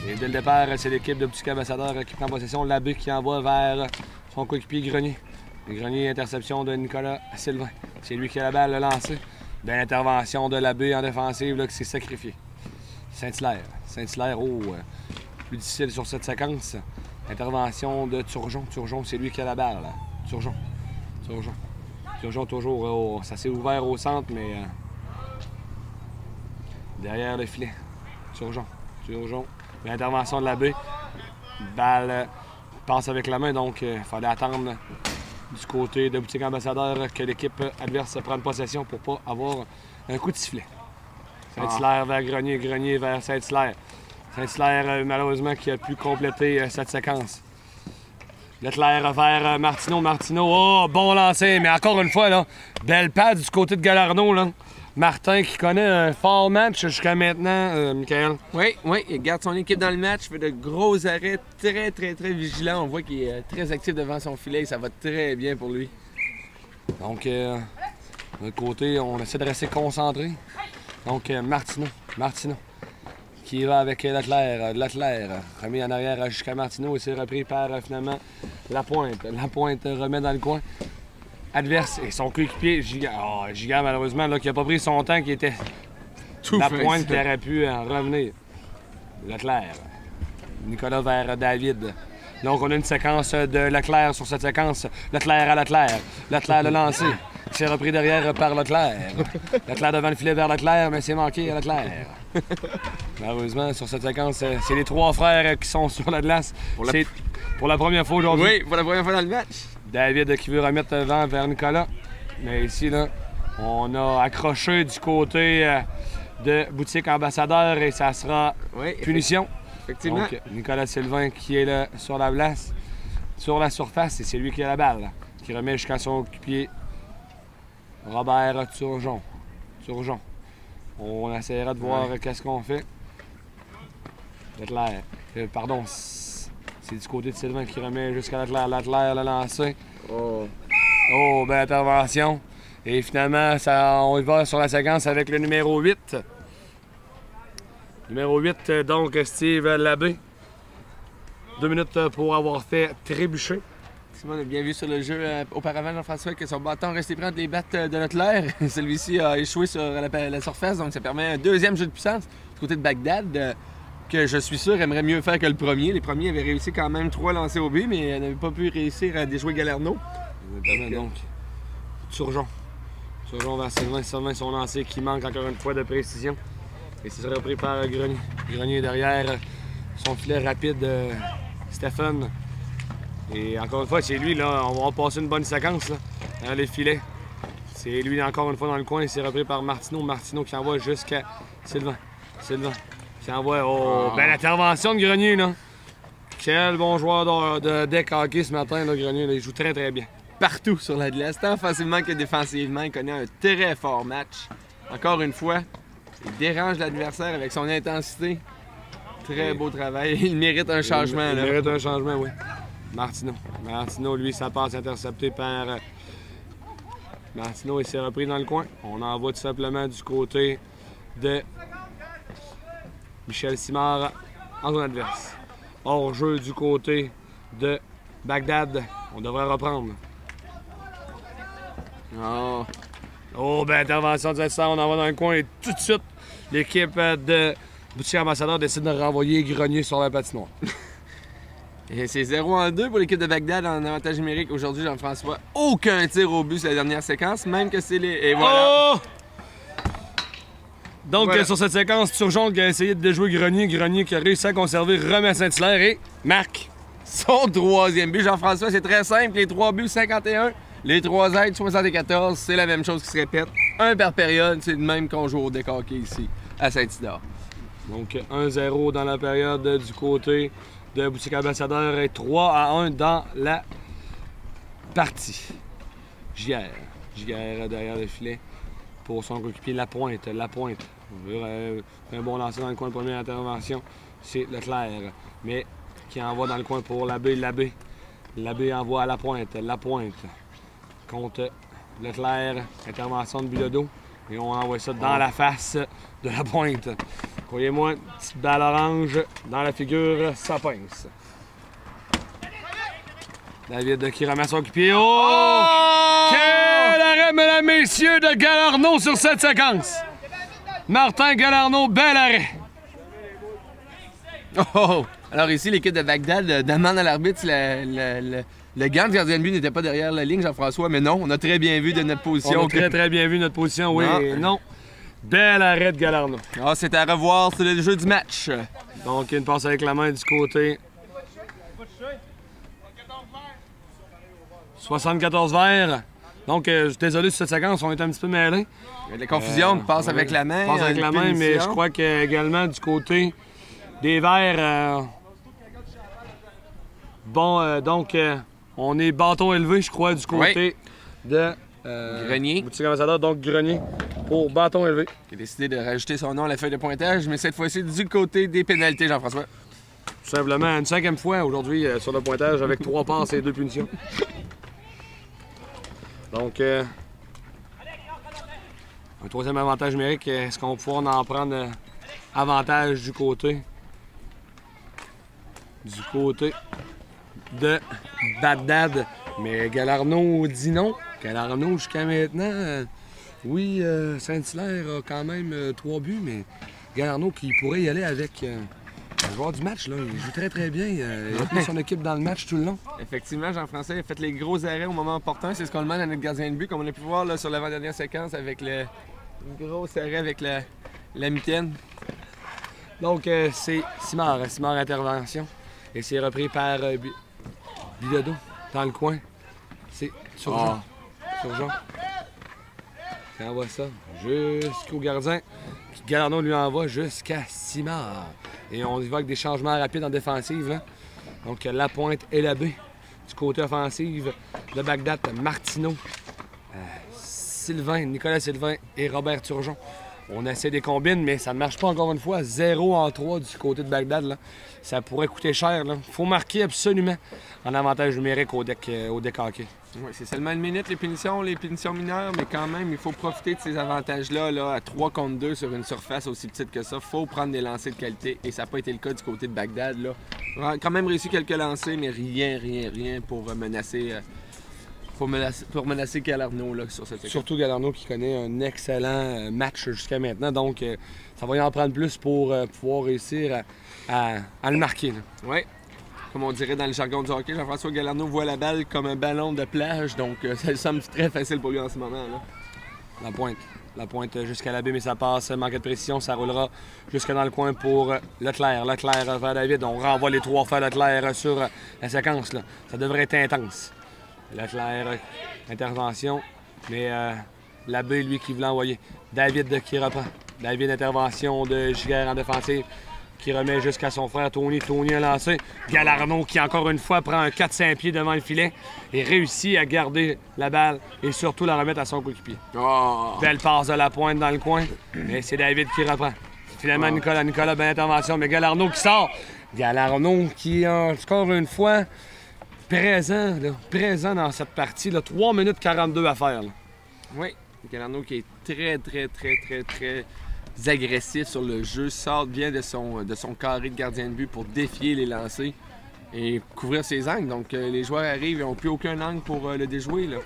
Et dès le départ, c'est l'équipe de Boutique Ambassadeur qui prend possession. Labbé qui envoie vers son coéquipier Grenier. Et Grenier, interception de Nicolas Sylvain. C'est lui qui a la balle lancée. Belle intervention de Labbé en défensive là, qui s'est sacrifié. Saint-Hilaire. Saint-Hilaire, plus difficile sur cette séquence. Intervention de Turgeon. Turgeon, c'est lui qui a la balle. Là. Turgeon. Turgeon toujours, ça s'est ouvert au centre, mais derrière le filet. Turgeon. L'intervention de Labbé. Balle passe avec la main, donc il fallait attendre du côté de Boutique Ambassadeur que l'équipe adverse prenne possession pour pas avoir un coup de sifflet. Saint-Hilaire vers Grenier, Grenier vers Saint-Hilaire. Saint-Hilaire, malheureusement, qui a pu compléter cette séquence. Leclerc vers Martineau. Martineau, bon lancer, mais encore une fois, là, belle passe du côté de Galarno. Là. Martin qui connaît un fort match jusqu'à maintenant, Michael. Oui, il garde son équipe dans le match, fait de gros arrêts, très vigilant. On voit qu'il est très actif devant son filet et ça va très bien pour lui. Donc, de l'autre côté, on essaie de rester concentré. Donc, Martineau qui va avec Leclerc. Leclerc remis en arrière jusqu'à Martineau et c'est repris par finalement Lapointe. Lapointe remet dans le coin. Adverse et son coéquipier, Gigant malheureusement, là, qui n'a pas pris son temps, qui était tout la pointe qui aurait pu en revenir. Leclerc. Nicolas vers David. Donc on a une séquence de Leclerc sur cette séquence. Leclerc à Leclerc. Leclerc le lancé. C'est repris derrière par Leclerc. Leclerc devant le filet vers Leclerc, mais c'est manqué à Leclerc. Malheureusement, sur cette séquence, c'est les trois frères qui sont sur la glace. C'est pour la première fois aujourd'hui. Oui, pour la première fois dans le match. David qui veut remettre le vent vers Nicolas. Mais ici, là, on a accroché du côté de Boutique Ambassadeur et ça sera punition. Effectivement. Donc, Nicolas Sylvain qui est là sur la glace, sur la surface, et c'est lui qui a la balle, là, qui remet jusqu'à son pied Robert Turgeon. On essaiera de voir qu'est-ce qu'on fait. Leclerc. Pardon, c'est du côté de Sylvain qui remet jusqu'à Leclerc. Leclerc l'a lancé. Oh, belle intervention. Et finalement, on y va sur la séquence avec le numéro 8. Numéro 8, donc Steve Labbé. 2 minutes pour avoir fait trébucher. On a bien vu sur le jeu auparavant, Jean-François, que son bâton restait pris entre les battes de Leclerc. Celui-ci a échoué sur la surface, donc ça permet un deuxième jeu de puissance du côté de Bagdad, que je suis sûr aimerait mieux faire que le premier. Les premiers avaient réussi quand même 3 lancers au but, mais n'avaient pas pu réussir à déjouer Galarno. Donc, Turgeon vers Sylvain. Sylvain, son lancer qui manque encore une fois de précision. Et c'est repris par Grenier. Grenier derrière son filet rapide, Stéphane. Et encore une fois, c'est lui, là, on va passer une bonne séquence là, dans les filets. C'est lui encore une fois dans le coin, c'est repris par Martineau. Martineau qui envoie jusqu'à Sylvain. Sylvain qui envoie. Belle intervention de Grenier, là. Quel bon joueur de deck hockey ce matin, là, Grenier. Là, il joue très bien. Partout sur la glace, tant offensivement que défensivement, il connaît un très fort match. Encore une fois, il dérange l'adversaire avec son intensité. Très beau travail. Il mérite un changement. Il mérite un changement, oui. Martineau, lui, sa passe interceptée par Martineau et s'est repris dans le coin. On envoie tout simplement du côté de Michel Simard en zone adverse. Hors jeu du côté de Bagdad. On devrait reprendre. Oh, ben intervention du SR, on en va dans le coin et tout de suite, l'équipe de Boutiquier Ambassadeur décide de renvoyer Grenier sur la patinoire. Et c'est 0-2 pour l'équipe de Bagdad en avantage numérique aujourd'hui, Jean-François. Aucun tir au but sur la dernière séquence, même que c'est les... Et voilà! Oh! Donc, Voilà. sur cette séquence, Turgeon qui a essayé de déjouer Grenier, Grenier qui a réussi à conserver, remet à Saint-Hilaire et marque. Son troisième but, Jean-François, c'est très simple. Les 3 buts, 51. Les 3 aides, 74. C'est la même chose qui se répète. Un par période, c'est le même qu'on joue au deck hockey ici, à Saint-Isidore. Donc 1-0 dans la période du côté de Boutique Ambassadeur et 3-1 dans la partie. JR derrière le filet pour son coéquipier Lapointe. Un bon lancer dans le coin de première intervention, c'est Leclerc. Mais qui envoie dans le coin pour Labbé. Labbé envoie à Lapointe. Lapointe contre Leclerc. Intervention de Bilodeau. Et on envoie ça dans la face de Lapointe. Croyez-moi, petite balle orange dans la figure, ça pince. David qui remet son coéquipier. Oh! Quel arrêt, mesdames, messieurs, de Galarno sur cette séquence! Martin Galarno, bel arrêt! Oh! Alors ici, l'équipe de Bagdad demande à l'arbitre si le gant de gardien de but n'était pas derrière la ligne, Jean-François, mais non, on a très bien vu de notre position. On a très bien vu notre position, oui Non. et non. Bel arrêt de Galarno. Ah, c'est à revoir, c'est le jeu du match. Donc, une passe avec la main du côté. 74 verts. Donc, je suis désolé sur cette séquence, on est un petit peu mêlés. Il y a de la confusion, passe ouais. avec la main. Passe avec une la main, mais punition. je crois qu'également du côté des verts. Donc, on est bâton élevé, je crois, du côté de Grenier. Boutique Ambassadeur, donc Grenier pour bâton élevé. Il a décidé de rajouter son nom à la feuille de pointage, mais cette fois-ci du côté des pénalités, Jean-François. Tout simplement, une 5e fois aujourd'hui sur le pointage avec 3 passes et 2 punitions. Donc, un 3e avantage numérique, est-ce qu'on va pouvoir en prendre avantage du côté de Bagdad? Mais Galarno dit non. Galarno, jusqu'à maintenant, oui, Saint-Hilaire a quand même 3 buts, mais Galarno qui pourrait y aller avec le joueur du match, là, il joue très très bien. Il a tenu son équipe dans le match tout le long. Effectivement, Jean-François a fait les gros arrêts au moment opportun. C'est ce qu'on demande à notre gardien de but, comme on a pu voir là, sur l'avant-dernière séquence avec le gros arrêt avec la mitaine. Donc, c'est Simard intervention. Et c'est repris par Bilodeau dans le coin. C'est Turgeon. Turgeon. Il envoie ça jusqu'au gardien. Puis Galarno lui envoie jusqu'à Simard. Et on y va avec des changements rapides en défensive. Là. Donc, Lapointe et Labbé. Du côté offensif de Bagdad, Martineau, Nicolas Sylvain et Robert Turgeon. On essaie des combines, mais ça ne marche pas encore une fois. 0-3 du côté de Bagdad. Là. Ça pourrait coûter cher. Il faut marquer absolument en avantage numérique au deck hockey. Oui, c'est seulement une minute les punitions mineures, mais quand même, il faut profiter de ces avantages-là là, à 3 contre 2 sur une surface aussi petite que ça. Il faut prendre des lancers de qualité et ça n'a pas été le cas du côté de Bagdad. Là. On a quand même réussi quelques lancers, mais rien pour menacer. Pour menacer Galarno là, sur cette séquence. Surtout Galarno qui connaît un excellent match jusqu'à maintenant. Donc, ça va y en prendre plus pour pouvoir réussir à le marquer. Oui. Comme on dirait dans le jargon du hockey, Jean-François Galarno voit la balle comme un ballon de plage. Donc, ça semble très facile pour lui en ce moment. Là. La pointe jusqu'à la baie, mais ça passe. Manque de précision, ça roulera jusque dans le coin pour Leclerc. Leclerc vers David. On renvoie les 3 fois Leclerc sur la séquence. Là. Ça devrait être intense. Leclerc, intervention, mais Labbé, lui, qui voulait envoyer. David qui reprend. David, intervention de Giguère en défensive, qui remet jusqu'à son frère Tony. Tony a lancé. Galarno qui, encore une fois, prend un 4-5 pieds devant le filet et réussit à garder la balle et surtout la remettre à son coéquipier. Oh. Belle passe de la pointe dans le coin, mais c'est David qui reprend. Finalement, Nicolas, belle intervention, mais Galarno qui sort. Galarno qui, encore une fois, présent dans cette partie. Là, 3 minutes 42 à faire. Là. Oui, Galarno qui est très agressif sur le jeu, sort bien de son carré de gardien de but pour défier les lancers et couvrir ses angles. Donc les joueurs arrivent et n'ont plus aucun angle pour le déjouer. Là.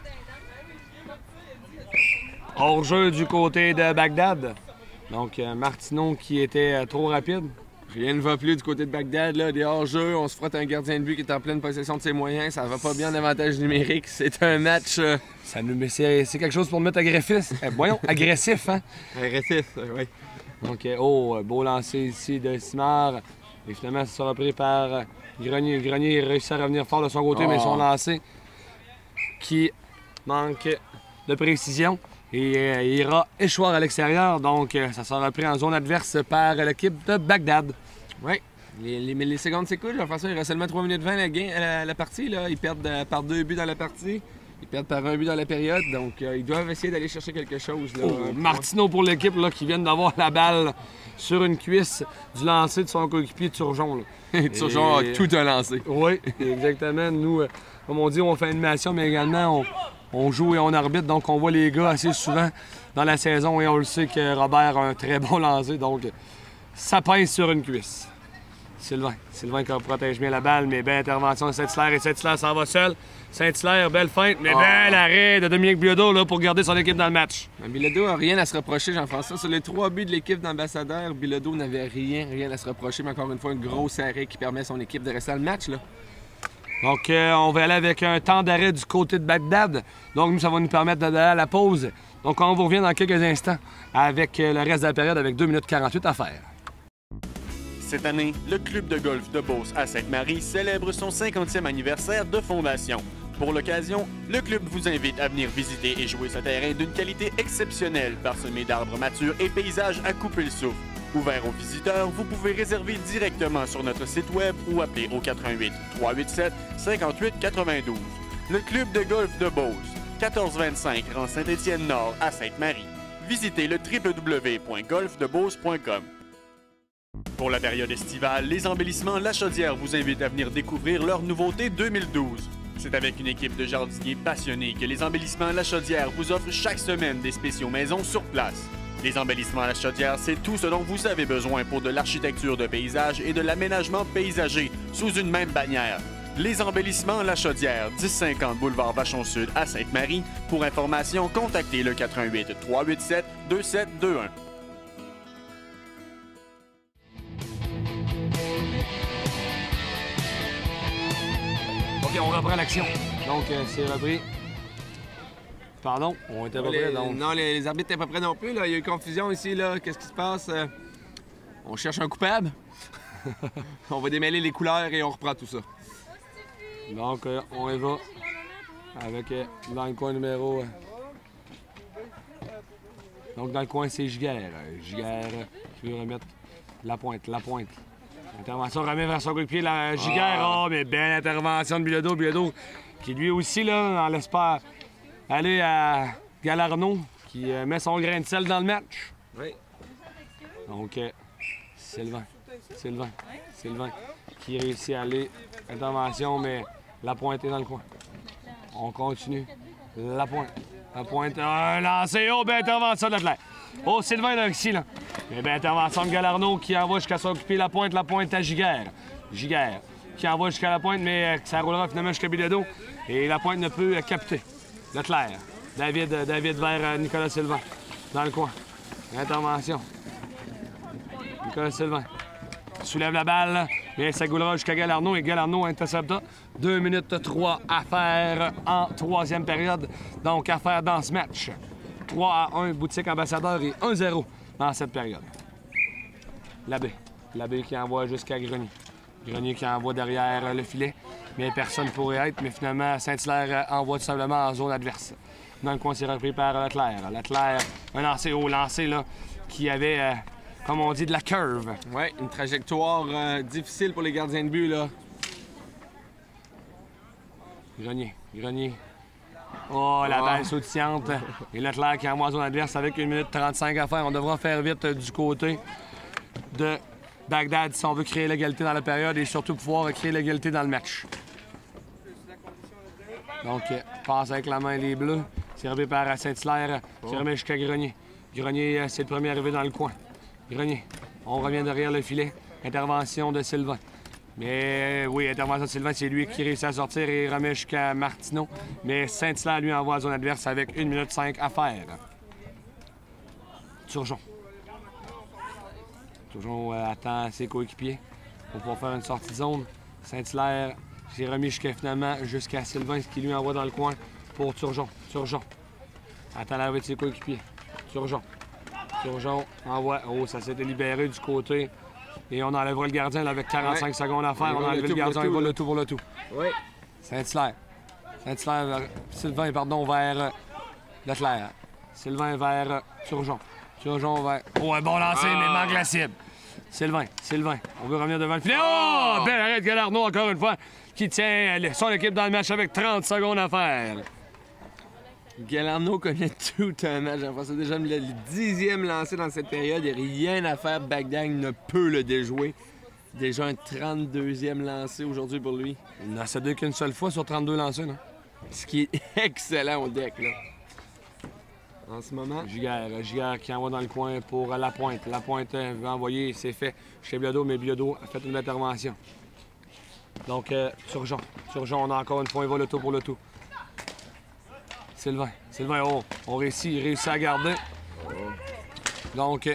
Hors-jeu du côté de Bagdad. Donc, Martineau qui était trop rapide. Rien ne va plus du côté de Bagdad, là, des hors-jeux, on se frotte un gardien de but qui est en pleine possession de ses moyens, ça va pas bien en avantage numérique, c'est un match... C'est quelque chose pour mettre agressif. Voyons, agressif, hein? Agressif, oui. Donc, beau lancer ici de Simard. Et finalement, ça sera pris par Grenier. Grenier réussit à revenir fort de son côté, mais son lancer qui manque de précision. Et il ira échoir à l'extérieur, donc ça sera pris en zone adverse par l'équipe de Bagdad. Oui, les secondes s'écoulent. Jean-François, il reste seulement 3 minutes 20 la partie. Là. Ils perdent par 2 buts dans la partie. Ils perdent par 1 but dans la période, donc ils doivent essayer d'aller chercher quelque chose. Là. Martineau pour l'équipe qui vient d'avoir la balle sur une cuisse du lancer de son coéquipier Turgeon. Turgeon a tout un lancé. Oui, exactement. Nous, comme on dit, on fait animation, mais également on joue et on arbitre, donc on voit les gars assez souvent dans la saison et on le sait que Robert a un très bon lancer, donc ça pèse sur une cuisse. Sylvain qui protège bien la balle, mais belle intervention de Saint-Hilaire et Saint-Hilaire s'en va seul. Saint-Hilaire, belle feinte, mais bel arrêt de Dominique Bilodeau là, pour garder son équipe dans le match. Bilodeau n'a rien à se reprocher, Jean-François. Sur les 3 buts de l'équipe d'Ambassadeur, Bilodeau n'avait rien à se reprocher, mais encore une fois, une grosse arrêt qui permet à son équipe de rester dans le match. Là. Donc, on va aller avec un temps d'arrêt du côté de Bagdad. Donc, nous, ça va nous permettre d'aller à la pause. Donc, on vous revient dans quelques instants avec le reste de la période avec 2 minutes 48 à faire. Cette année, le club de golf de Beauce à Sainte-Marie célèbre son 50e anniversaire de fondation. Pour l'occasion, le club vous invite à venir visiter et jouer ce terrain d'une qualité exceptionnelle, parsemé d'arbres matures et paysages à couper le souffle. Ouvert aux visiteurs, vous pouvez réserver directement sur notre site web ou appeler au 88 387 58 92. Le club de golf de Beauce, 1425 rue Saint-Étienne-Nord à Sainte-Marie. Visitez le www.golfdebeauce.com. Pour la période estivale, les embellissements La Chaudière vous invitent à venir découvrir leur nouveauté 2012. C'est avec une équipe de jardiniers passionnés que les embellissements La Chaudière vous offrent chaque semaine des spéciaux maison sur place. Les embellissements La Chaudière, c'est tout ce dont vous avez besoin pour de l'architecture de paysage et de l'aménagement paysager sous une même bannière. Les embellissements La Chaudière, 1050 boulevard Vachon-Sud à Sainte-Marie. Pour information, contactez le 418 387 2721. OK, on reprend l'action. Donc, c'est repris. Pardon, on était pas prêts, donc... Non, les arbitres n'étaient pas prêts non plus. Là. Il y a eu confusion ici. Là. Qu'est-ce qui se passe? On cherche un coupable. On va démêler les couleurs et on reprend tout ça. Donc, on y va avec dans le coin numéro... Donc, dans le coin, c'est Giguère. Giguère qui veut remettre la pointe. Intervention remet vers son coéquipier, la Giguère. Mais belle intervention de Bilodeau. Bilodeau qui, lui aussi, là, en l'espère aller à Galarno, qui met son grain de sel dans le match. Oui. Donc, Sylvain qui réussit à aller. Intervention, mais la pointe est dans le coin. On continue. La pointe, un lancé. Oh, belle intervention de l'athlète. Oh, Sylvain là, ici, là. Mais belle intervention de Galarno qui envoie jusqu'à s'occuper la pointe à Giguère. Giguère qui envoie jusqu'à la pointe, mais ça roulera finalement jusqu'à Bilodeau. Et la pointe ne peut capter. Leclerc. David vers Nicolas Sylvain. Dans le coin. Intervention. Nicolas Sylvain. Soulève la balle. Mais ça goulera jusqu'à Galarno. Et Galarno intercepta. 2 minutes 3 à faire en troisième période. Donc, à faire dans ce match. 3-1, Boutique Ambassadeur et 1-0 dans cette période. Labbé qui envoie jusqu'à Grenier. Grenier qui envoie derrière le filet. Mais personne ne pourrait être. Mais finalement, Saint-Hilaire envoie tout simplement en zone adverse. Dans le coin, c'est repris par Leclerc. Leclerc, un lancer haut, lancé là, qui avait, comme on dit, de la curve. Oui, une trajectoire difficile pour les gardiens de but, là. Grenier. Oh, la balle sautillante. Et Leclerc qui envoie en zone adverse avec 1 minute 35 à faire. On devra faire vite du côté de Bagdad si on veut créer l'égalité dans la période et surtout pouvoir créer l'égalité dans le match. Donc, passe avec la main les Bleus. Servi par Saint-Hilaire. C'est remis jusqu'à Grenier. Grenier, c'est le premier arrivé dans le coin. Grenier. On revient derrière le filet. Intervention de Sylvain. Mais oui, intervention de Sylvain, c'est lui qui réussit à sortir et remet jusqu'à Martineau. Mais Saint-Hilaire, lui, envoie à zone adverse avec 1 minute 5 à faire. Turgeon. Turgeon attend ses coéquipiers pour pouvoir faire une sortie de zone. Saint-Hilaire, j'ai remis jusqu'à Sylvain, ce qui lui envoie dans le coin pour Turgeon. Turgeon. Attend l'arrivée de ses coéquipiers. Turgeon. Turgeon envoie. Oh, ça s'était libéré du côté. Et on enlèvera le gardien là, avec 45 secondes à faire. On enlève le gardien, il va le tout pour le tout. Oui. Saint-Hilaire. Saint-Hilaire, Sylvain, pardon, vers Leclerc. Sylvain vers Turgeon. Turgeon vers... Oh, un bon lancer, mais manque la cible. Sylvain, on veut revenir devant le filet. Oh! Belle arrêt de Galarno, encore une fois, qui tient son équipe dans le match avec 30 secondes à faire. Galarno connaît tout un match. C'est déjà le 10e lancé dans cette période. Il n'y a rien à faire. Bagdad ne peut le déjouer. Déjà un 32e lancé aujourd'hui pour lui. Il n'a cédé qu'une seule fois sur 32 lancés, non? Ce qui est excellent au deck, là. En ce moment. Giguère qui envoie dans le coin pour Lapointe. Lapointe veut envoyer, c'est fait chez Bilodeau, mais Bilodeau a fait une intervention. Donc, Turgeon. Turgeon, on a encore une fois, il va le tout pour le tout. Sylvain, oh, il réussit à garder. Donc,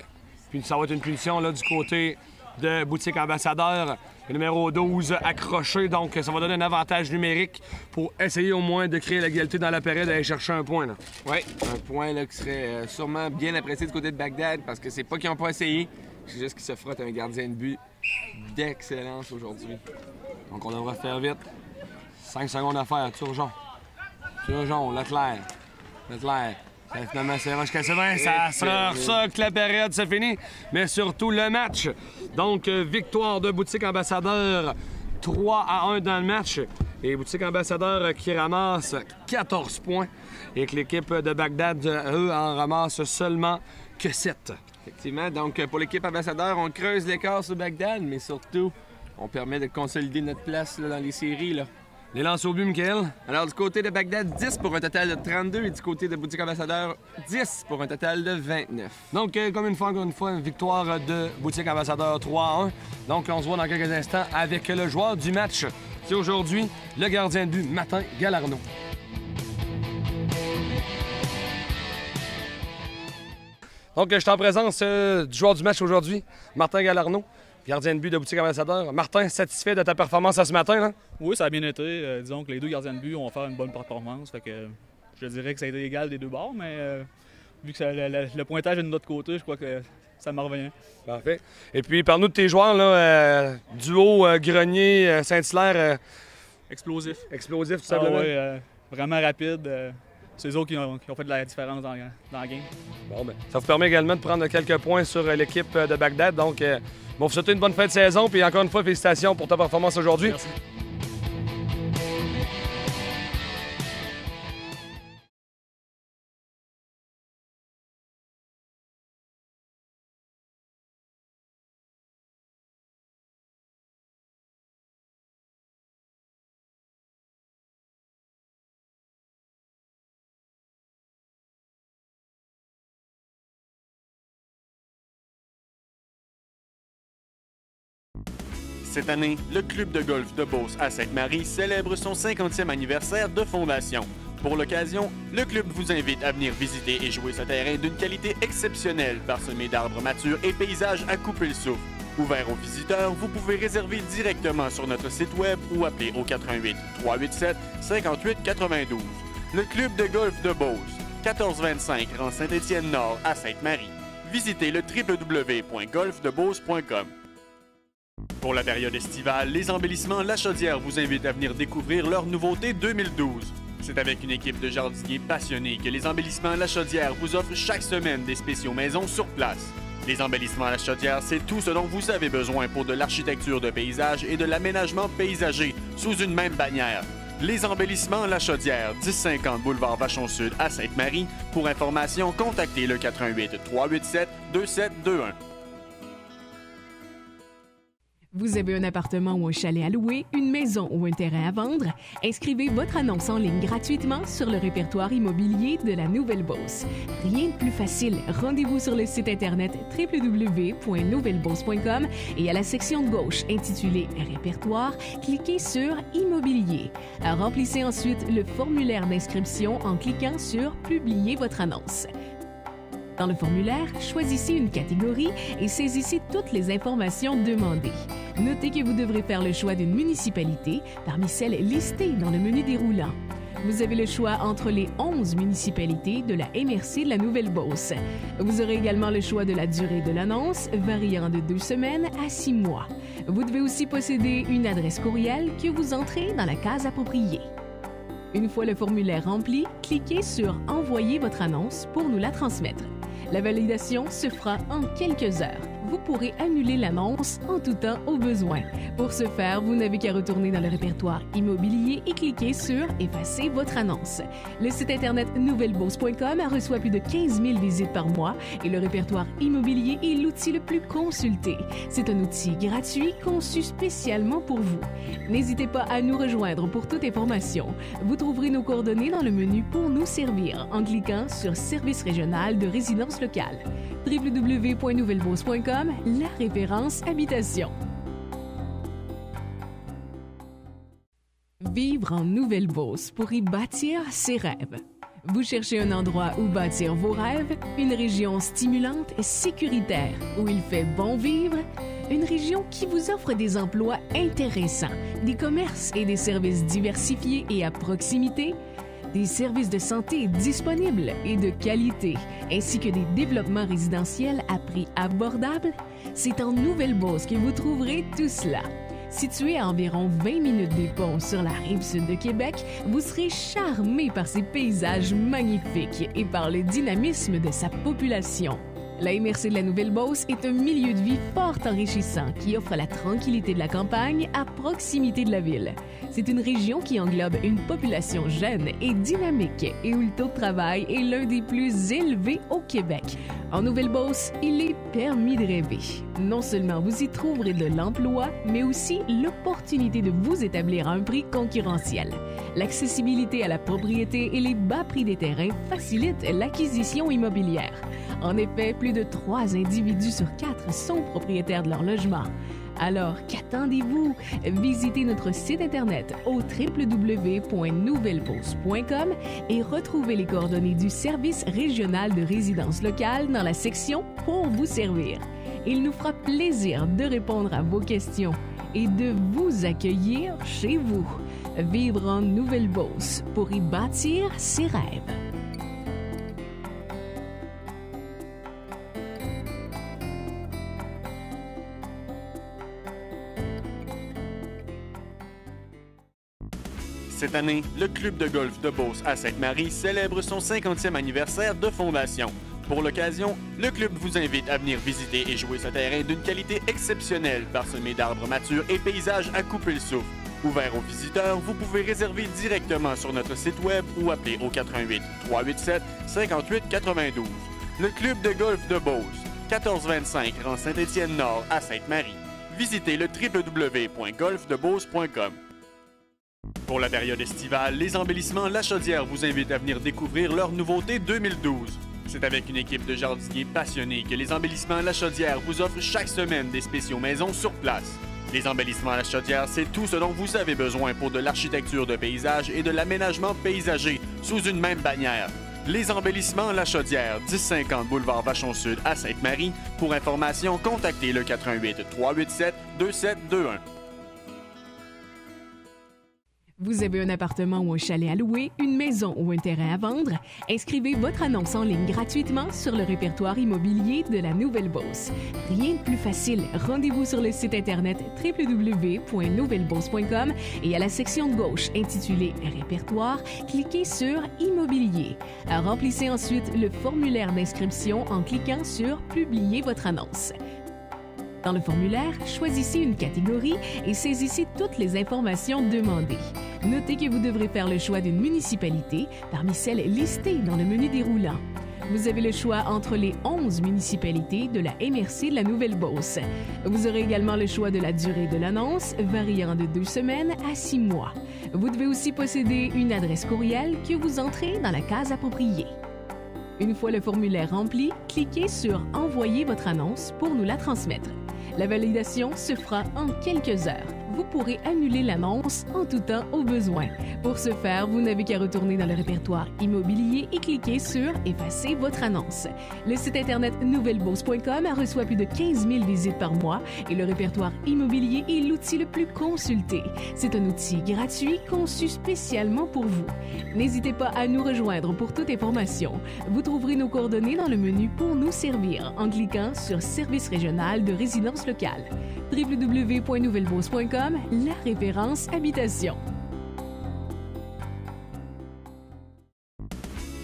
puis ça va être une punition là, du côté de Boutique Ambassadeur. Le numéro 12 accroché, donc ça va donner un avantage numérique pour essayer au moins de créer l'égalité dans la période et aller chercher un point. Oui, un point là, qui serait sûrement bien apprécié du côté de Bagdad parce que c'est pas qu'ils n'ont pas essayé, c'est juste qu'ils se frottent un gardien de but d'excellence aujourd'hui. Donc on devrait faire vite. 5 secondes à faire, Turgeon. Turgeon, Leclerc. Finalement, c'est jusqu'à Sylvain. Ça sera ça que la période se finit, mais surtout le match. Donc, victoire de Boutique Ambassadeur, 3-1 dans le match. Et Boutique Ambassadeur qui ramasse 14 points. Et que l'équipe de Bagdad, eux, en ramasse seulement que 7. Effectivement, donc pour l'équipe Ambassadeur, on creuse l'écart sur Bagdad, mais surtout, on permet de consolider notre place là, dans les séries. Là. Les lances au but, Michael? Alors, du côté de Bagdad, 10 pour un total de 32 et du côté de Boutique Ambassadeur, 10 pour un total de 29. Donc, comme encore une fois, une victoire de Boutique Ambassadeur 3-1. Donc, on se voit dans quelques instants avec le joueur du match. C'est aujourd'hui le gardien de but, Martin Galarno. Donc, je suis en présence du joueur du match aujourd'hui, Martin Galarno. Gardien de but de Boutique Ambassadeur. Martin, satisfait de ta performance ce matin? Là? Oui, ça a bien été. Disons que les deux gardiens de but ont fait une bonne performance. Fait que, je dirais que ça a été égal des deux bords, mais vu que le pointage est de notre côté, je crois que ça me revient. Parfait. Et puis, parle-nous de tes joueurs, là, duo Grenier, Saint-Hilaire. Explosif. Explosif, tout simplement. Oui, vraiment rapide. C'est eux autres qui ont fait de la différence dans la game. Bon, ben, ça vous permet également de prendre quelques points sur l'équipe de Bagdad. Donc, bon, vous souhaitez une bonne fin de saison, puis encore une fois, félicitations pour ta performance aujourd'hui. Merci. Cette année, le club de golf de Beauce à Sainte-Marie célèbre son 50e anniversaire de fondation. Pour l'occasion, le club vous invite à venir visiter et jouer ce terrain d'une qualité exceptionnelle, parsemé d'arbres matures et paysages à couper le souffle. Ouvert aux visiteurs, vous pouvez réserver directement sur notre site web ou appeler au 88 387 58 92. Le club de golf de Beauce, 1425 rue Saint-Étienne-Nord à Sainte-Marie. Visitez le www.golfdebeauce.com. Pour la période estivale, les embellissements La Chaudière vous invitent à venir découvrir leur nouveauté 2012. C'est avec une équipe de jardiniers passionnés que les embellissements La Chaudière vous offrent chaque semaine des spéciaux maison sur place. Les embellissements La Chaudière, c'est tout ce dont vous avez besoin pour de l'architecture de paysage et de l'aménagement paysager sous une même bannière. Les embellissements La Chaudière, 1050 boulevard Vachon-Sud à Sainte-Marie. Pour information, contactez le 418 387 2721. Vous avez un appartement ou un chalet à louer, une maison ou un terrain à vendre? Inscrivez votre annonce en ligne gratuitement sur le répertoire immobilier de la Nouvelle-Beauce. Rien de plus facile. Rendez-vous sur le site internet www.nouvellebeauce.com et à la section de gauche intitulée Répertoire, cliquez sur Immobilier. Remplissez ensuite le formulaire d'inscription en cliquant sur Publier votre annonce. Dans le formulaire, choisissez une catégorie et saisissez toutes les informations demandées. Notez que vous devrez faire le choix d'une municipalité parmi celles listées dans le menu déroulant. Vous avez le choix entre les 11 municipalités de la MRC de la Nouvelle-Beauce. Vous aurez également le choix de la durée de l'annonce, variant de 2 semaines à 6 mois. Vous devez aussi posséder une adresse courriel que vous entrez dans la case appropriée. Une fois le formulaire rempli, cliquez sur « Envoyer votre annonce » pour nous la transmettre. La validation se fera en quelques heures. Vous pourrez annuler l'annonce en tout temps au besoin. Pour ce faire, vous n'avez qu'à retourner dans le répertoire immobilier et cliquer sur « Effacer votre annonce ». Le site internet nouvellebeauce.com reçoit plus de 15 000 visites par mois et le répertoire immobilier est l'outil le plus consulté. C'est un outil gratuit conçu spécialement pour vous. N'hésitez pas à nous rejoindre pour toute information. Vous trouverez nos coordonnées dans le menu « Pour nous servir » en cliquant sur « Service régional de résidence locale ». www.nouvellebeauce.com, la référence habitation. Vivre en Nouvelle-Beauce pour y bâtir ses rêves. Vous cherchez un endroit où bâtir vos rêves, une région stimulante et sécuritaire où il fait bon vivre, une région qui vous offre des emplois intéressants, des commerces et des services diversifiés et à proximité, des services de santé disponibles et de qualité, ainsi que des développements résidentiels à prix abordables, c'est en Nouvelle-Beauce que vous trouverez tout cela. Situé à environ 20 minutes des ponts sur la rive sud de Québec, vous serez charmé par ses paysages magnifiques et par le dynamisme de sa population. La MRC de la Nouvelle-Beauce est un milieu de vie fort enrichissant qui offre la tranquillité de la campagne à proximité de la ville. C'est une région qui englobe une population jeune et dynamique et où le taux de travail est l'un des plus élevés au Québec. En Nouvelle-Beauce, il est permis de rêver. Non seulement vous y trouverez de l'emploi, mais aussi l'opportunité de vous établir à un prix concurrentiel. L'accessibilité à la propriété et les bas prix des terrains facilitent l'acquisition immobilière. En effet, plus de 3 individus sur 4 sont propriétaires de leur logement. Alors, qu'attendez-vous? Visitez notre site Internet au www.nouvellebeauce.com et retrouvez les coordonnées du Service régional de résidence locale dans la section « Pour vous servir ». Il nous fera plaisir de répondre à vos questions et de vous accueillir chez vous. Vivre en Nouvelle-Beauce pour y bâtir ses rêves. Cette année, le club de golf de Beauce à Sainte-Marie célèbre son 50e anniversaire de fondation. Pour l'occasion, le club vous invite à venir visiter et jouer ce terrain d'une qualité exceptionnelle, parsemé d'arbres matures et paysages à couper le souffle. Ouvert aux visiteurs, vous pouvez réserver directement sur notre site web ou appeler au 88 387 58 92. Le club de golf de Beauce, 1425 rang Saint-Étienne-Nord à Sainte-Marie. Visitez le www.golfdebeauce.com. Pour la période estivale, les embellissements La Chaudière vous invitent à venir découvrir leur nouveauté 2012. C'est avec une équipe de jardiniers passionnés que les embellissements La Chaudière vous offrent chaque semaine des spéciaux maison sur place. Les embellissements La Chaudière, c'est tout ce dont vous avez besoin pour de l'architecture de paysage et de l'aménagement paysager sous une même bannière. Les embellissements La Chaudière, 1050 boulevard Vachon-Sud à Sainte-Marie. Pour information, contactez le 88 387 2721. Vous avez un appartement ou un chalet à louer, une maison ou un terrain à vendre? Inscrivez votre annonce en ligne gratuitement sur le répertoire immobilier de la Nouvelle-Beauce. Rien de plus facile. Rendez-vous sur le site Internet www.nouvellebeauce.com et à la section de gauche intitulée « Répertoire », cliquez sur « Immobilier ». Remplissez ensuite le formulaire d'inscription en cliquant sur « Publier votre annonce ». Dans le formulaire, choisissez une catégorie et saisissez toutes les informations demandées. Notez que vous devrez faire le choix d'une municipalité parmi celles listées dans le menu déroulant. Vous avez le choix entre les 11 municipalités de la MRC de la Nouvelle-Beauce. Vous aurez également le choix de la durée de l'annonce, variant de 2 semaines à 6 mois. Vous devez aussi posséder une adresse courriel que vous entrez dans la case appropriée. Une fois le formulaire rempli, cliquez sur « Envoyer votre annonce » pour nous la transmettre. La validation se fera en quelques heures. vous pourrez annuler l'annonce en tout temps au besoin. Pour ce faire, vous n'avez qu'à retourner dans le répertoire immobilier et cliquer sur « Effacer votre annonce ». Le site internet nouvellebeauce.com reçoit plus de 15 000 visites par mois et le répertoire immobilier est l'outil le plus consulté. C'est un outil gratuit conçu spécialement pour vous. N'hésitez pas à nous rejoindre pour toute information. Vous trouverez nos coordonnées dans le menu « Pour nous servir » en cliquant sur « Service régional de résidence locale ». www.nouvellebeauce.com, la référence habitation.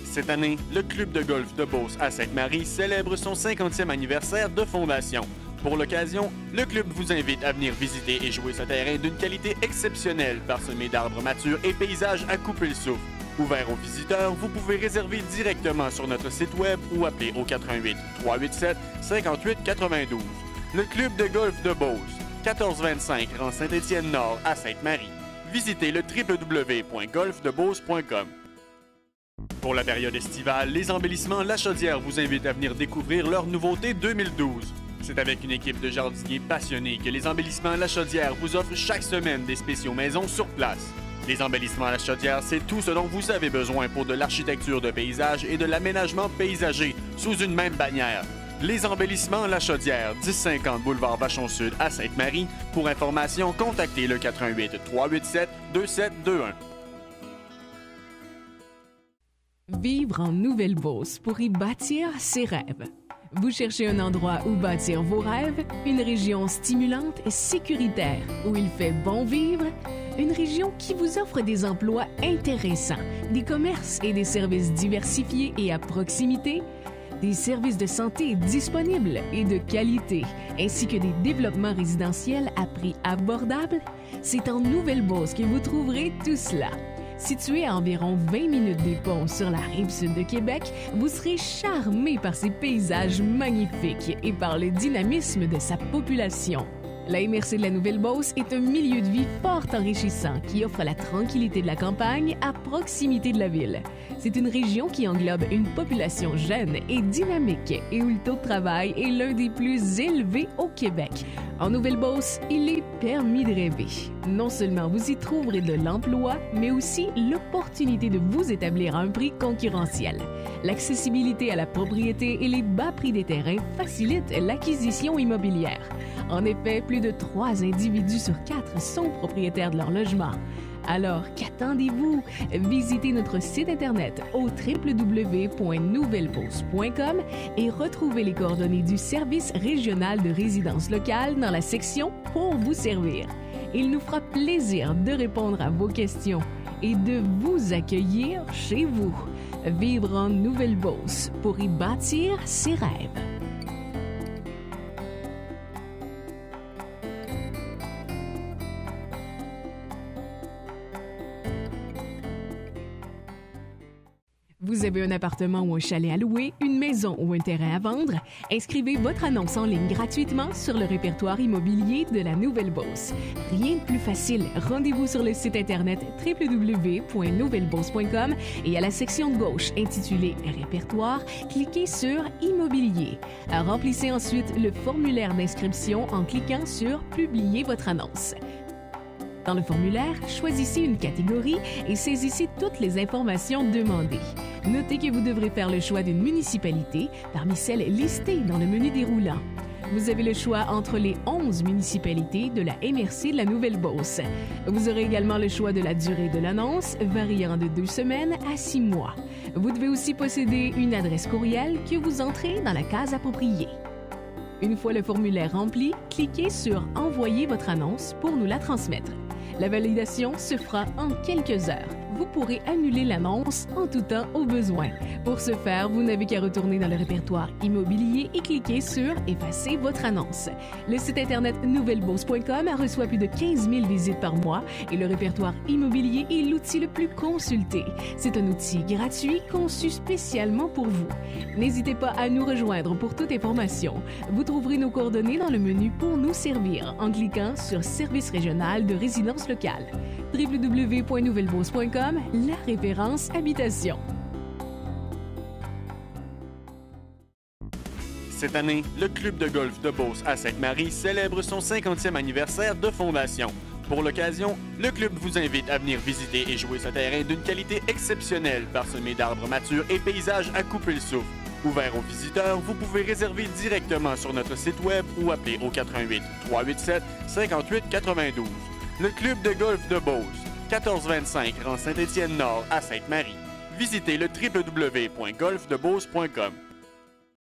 Cette année, le club de golf de Beauce à Sainte-Marie célèbre son 50e anniversaire de fondation. Pour l'occasion, le club vous invite à venir visiter et jouer ce terrain d'une qualité exceptionnelle, parsemé d'arbres matures et paysages à couper le souffle. Ouvert aux visiteurs, vous pouvez réserver directement sur notre site web ou appeler au 88 387 58 92. Le club de golf de Beauce, 1425 rue Saint-Étienne-Nord à Sainte-Marie. Visitez le www.golfdebeauce.com. Pour la période estivale, les embellissements La Chaudière vous invitent à venir découvrir leur nouveauté 2012. C'est avec une équipe de jardiniers passionnés que les embellissements La Chaudière vous offrent chaque semaine des spéciaux maison sur place. Les embellissements La Chaudière, c'est tout ce dont vous avez besoin pour de l'architecture de paysage et de l'aménagement paysager sous une même bannière. Les embellissements La Chaudière, 1050 boulevard Vachon-Sud à Sainte-Marie. Pour information, contactez le 418 387 2721. Vivre en Nouvelle-Beauce pour y bâtir ses rêves. Vous cherchez un endroit où bâtir vos rêves, une région stimulante et sécuritaire, où il fait bon vivre, une région qui vous offre des emplois intéressants, des commerces et des services diversifiés et à proximité, des services de santé disponibles et de qualité, ainsi que des développements résidentiels à prix abordables, c'est en Nouvelle-Beauce que vous trouverez tout cela. Situé à environ 20 minutes des ponts sur la rive sud de Québec, vous serez charmé par ses paysages magnifiques et par le dynamisme de sa population. La MRC de la Nouvelle-Beauce est un milieu de vie fort enrichissant qui offre la tranquillité de la campagne à proximité de la ville. C'est une région qui englobe une population jeune et dynamique et où le taux de travail est l'un des plus élevés au Québec. En Nouvelle-Beauce, il est permis de rêver. Non seulement vous y trouverez de l'emploi, mais aussi l'opportunité de vous établir à un prix concurrentiel. L'accessibilité à la propriété et les bas prix des terrains facilitent l'acquisition immobilière. En effet, plus de 3 individus sur 4 sont propriétaires de leur logement. Alors, qu'attendez-vous? Visitez notre site Internet au www.nouvellebeauce.com et retrouvez les coordonnées du Service régional de résidence locale dans la section « Pour vous servir ». Il nous fera plaisir de répondre à vos questions et de vous accueillir chez vous. Vivre en Nouvelle-Beauce pour y bâtir ses rêves. Vous avez un appartement ou un chalet à louer, une maison ou un terrain à vendre? Inscrivez votre annonce en ligne gratuitement sur le répertoire immobilier de la Nouvelle-Beauce. Rien de plus facile. Rendez-vous sur le site internet www.nouvellebeauce.com et à la section de gauche intitulée Répertoire, cliquez sur Immobilier. Remplissez ensuite le formulaire d'inscription en cliquant sur Publier votre annonce. Dans le formulaire, choisissez une catégorie et saisissez toutes les informations demandées. Notez que vous devrez faire le choix d'une municipalité parmi celles listées dans le menu déroulant. Vous avez le choix entre les 11 municipalités de la MRC de la Nouvelle-Beauce. Vous aurez également le choix de la durée de l'annonce, variant de 2 semaines à 6 mois. Vous devez aussi posséder une adresse courriel que vous entrez dans la case appropriée. Une fois le formulaire rempli, cliquez sur « Envoyer votre annonce » pour nous la transmettre. La validation se fera en quelques heures. Vous pourrez annuler l'annonce en tout temps au besoin. Pour ce faire, vous n'avez qu'à retourner dans le répertoire immobilier et cliquer sur « Effacer votre annonce ». Le site internet nouvellebeauce.com reçoit plus de 15 000 visites par mois et le répertoire immobilier est l'outil le plus consulté. C'est un outil gratuit conçu spécialement pour vous. N'hésitez pas à nous rejoindre pour toute information. Vous trouverez nos coordonnées dans le menu « Pour nous servir » en cliquant sur « Service régional de résidence locale ». www.nouvellebeauce.com, la référence habitation. Cette année, le club de golf de Beauce à Sainte-Marie célèbre son 50e anniversaire de fondation. Pour l'occasion, le club vous invite à venir visiter et jouer ce terrain d'une qualité exceptionnelle, parsemé d'arbres matures et paysages à couper le souffle. Ouvert aux visiteurs, vous pouvez réserver directement sur notre site web ou appeler au 88 387 58 92. Le club de golf de Beauce, 1425 rang Saint-Étienne-Nord à Sainte-Marie. Visitez le www.golfdebeauce.com.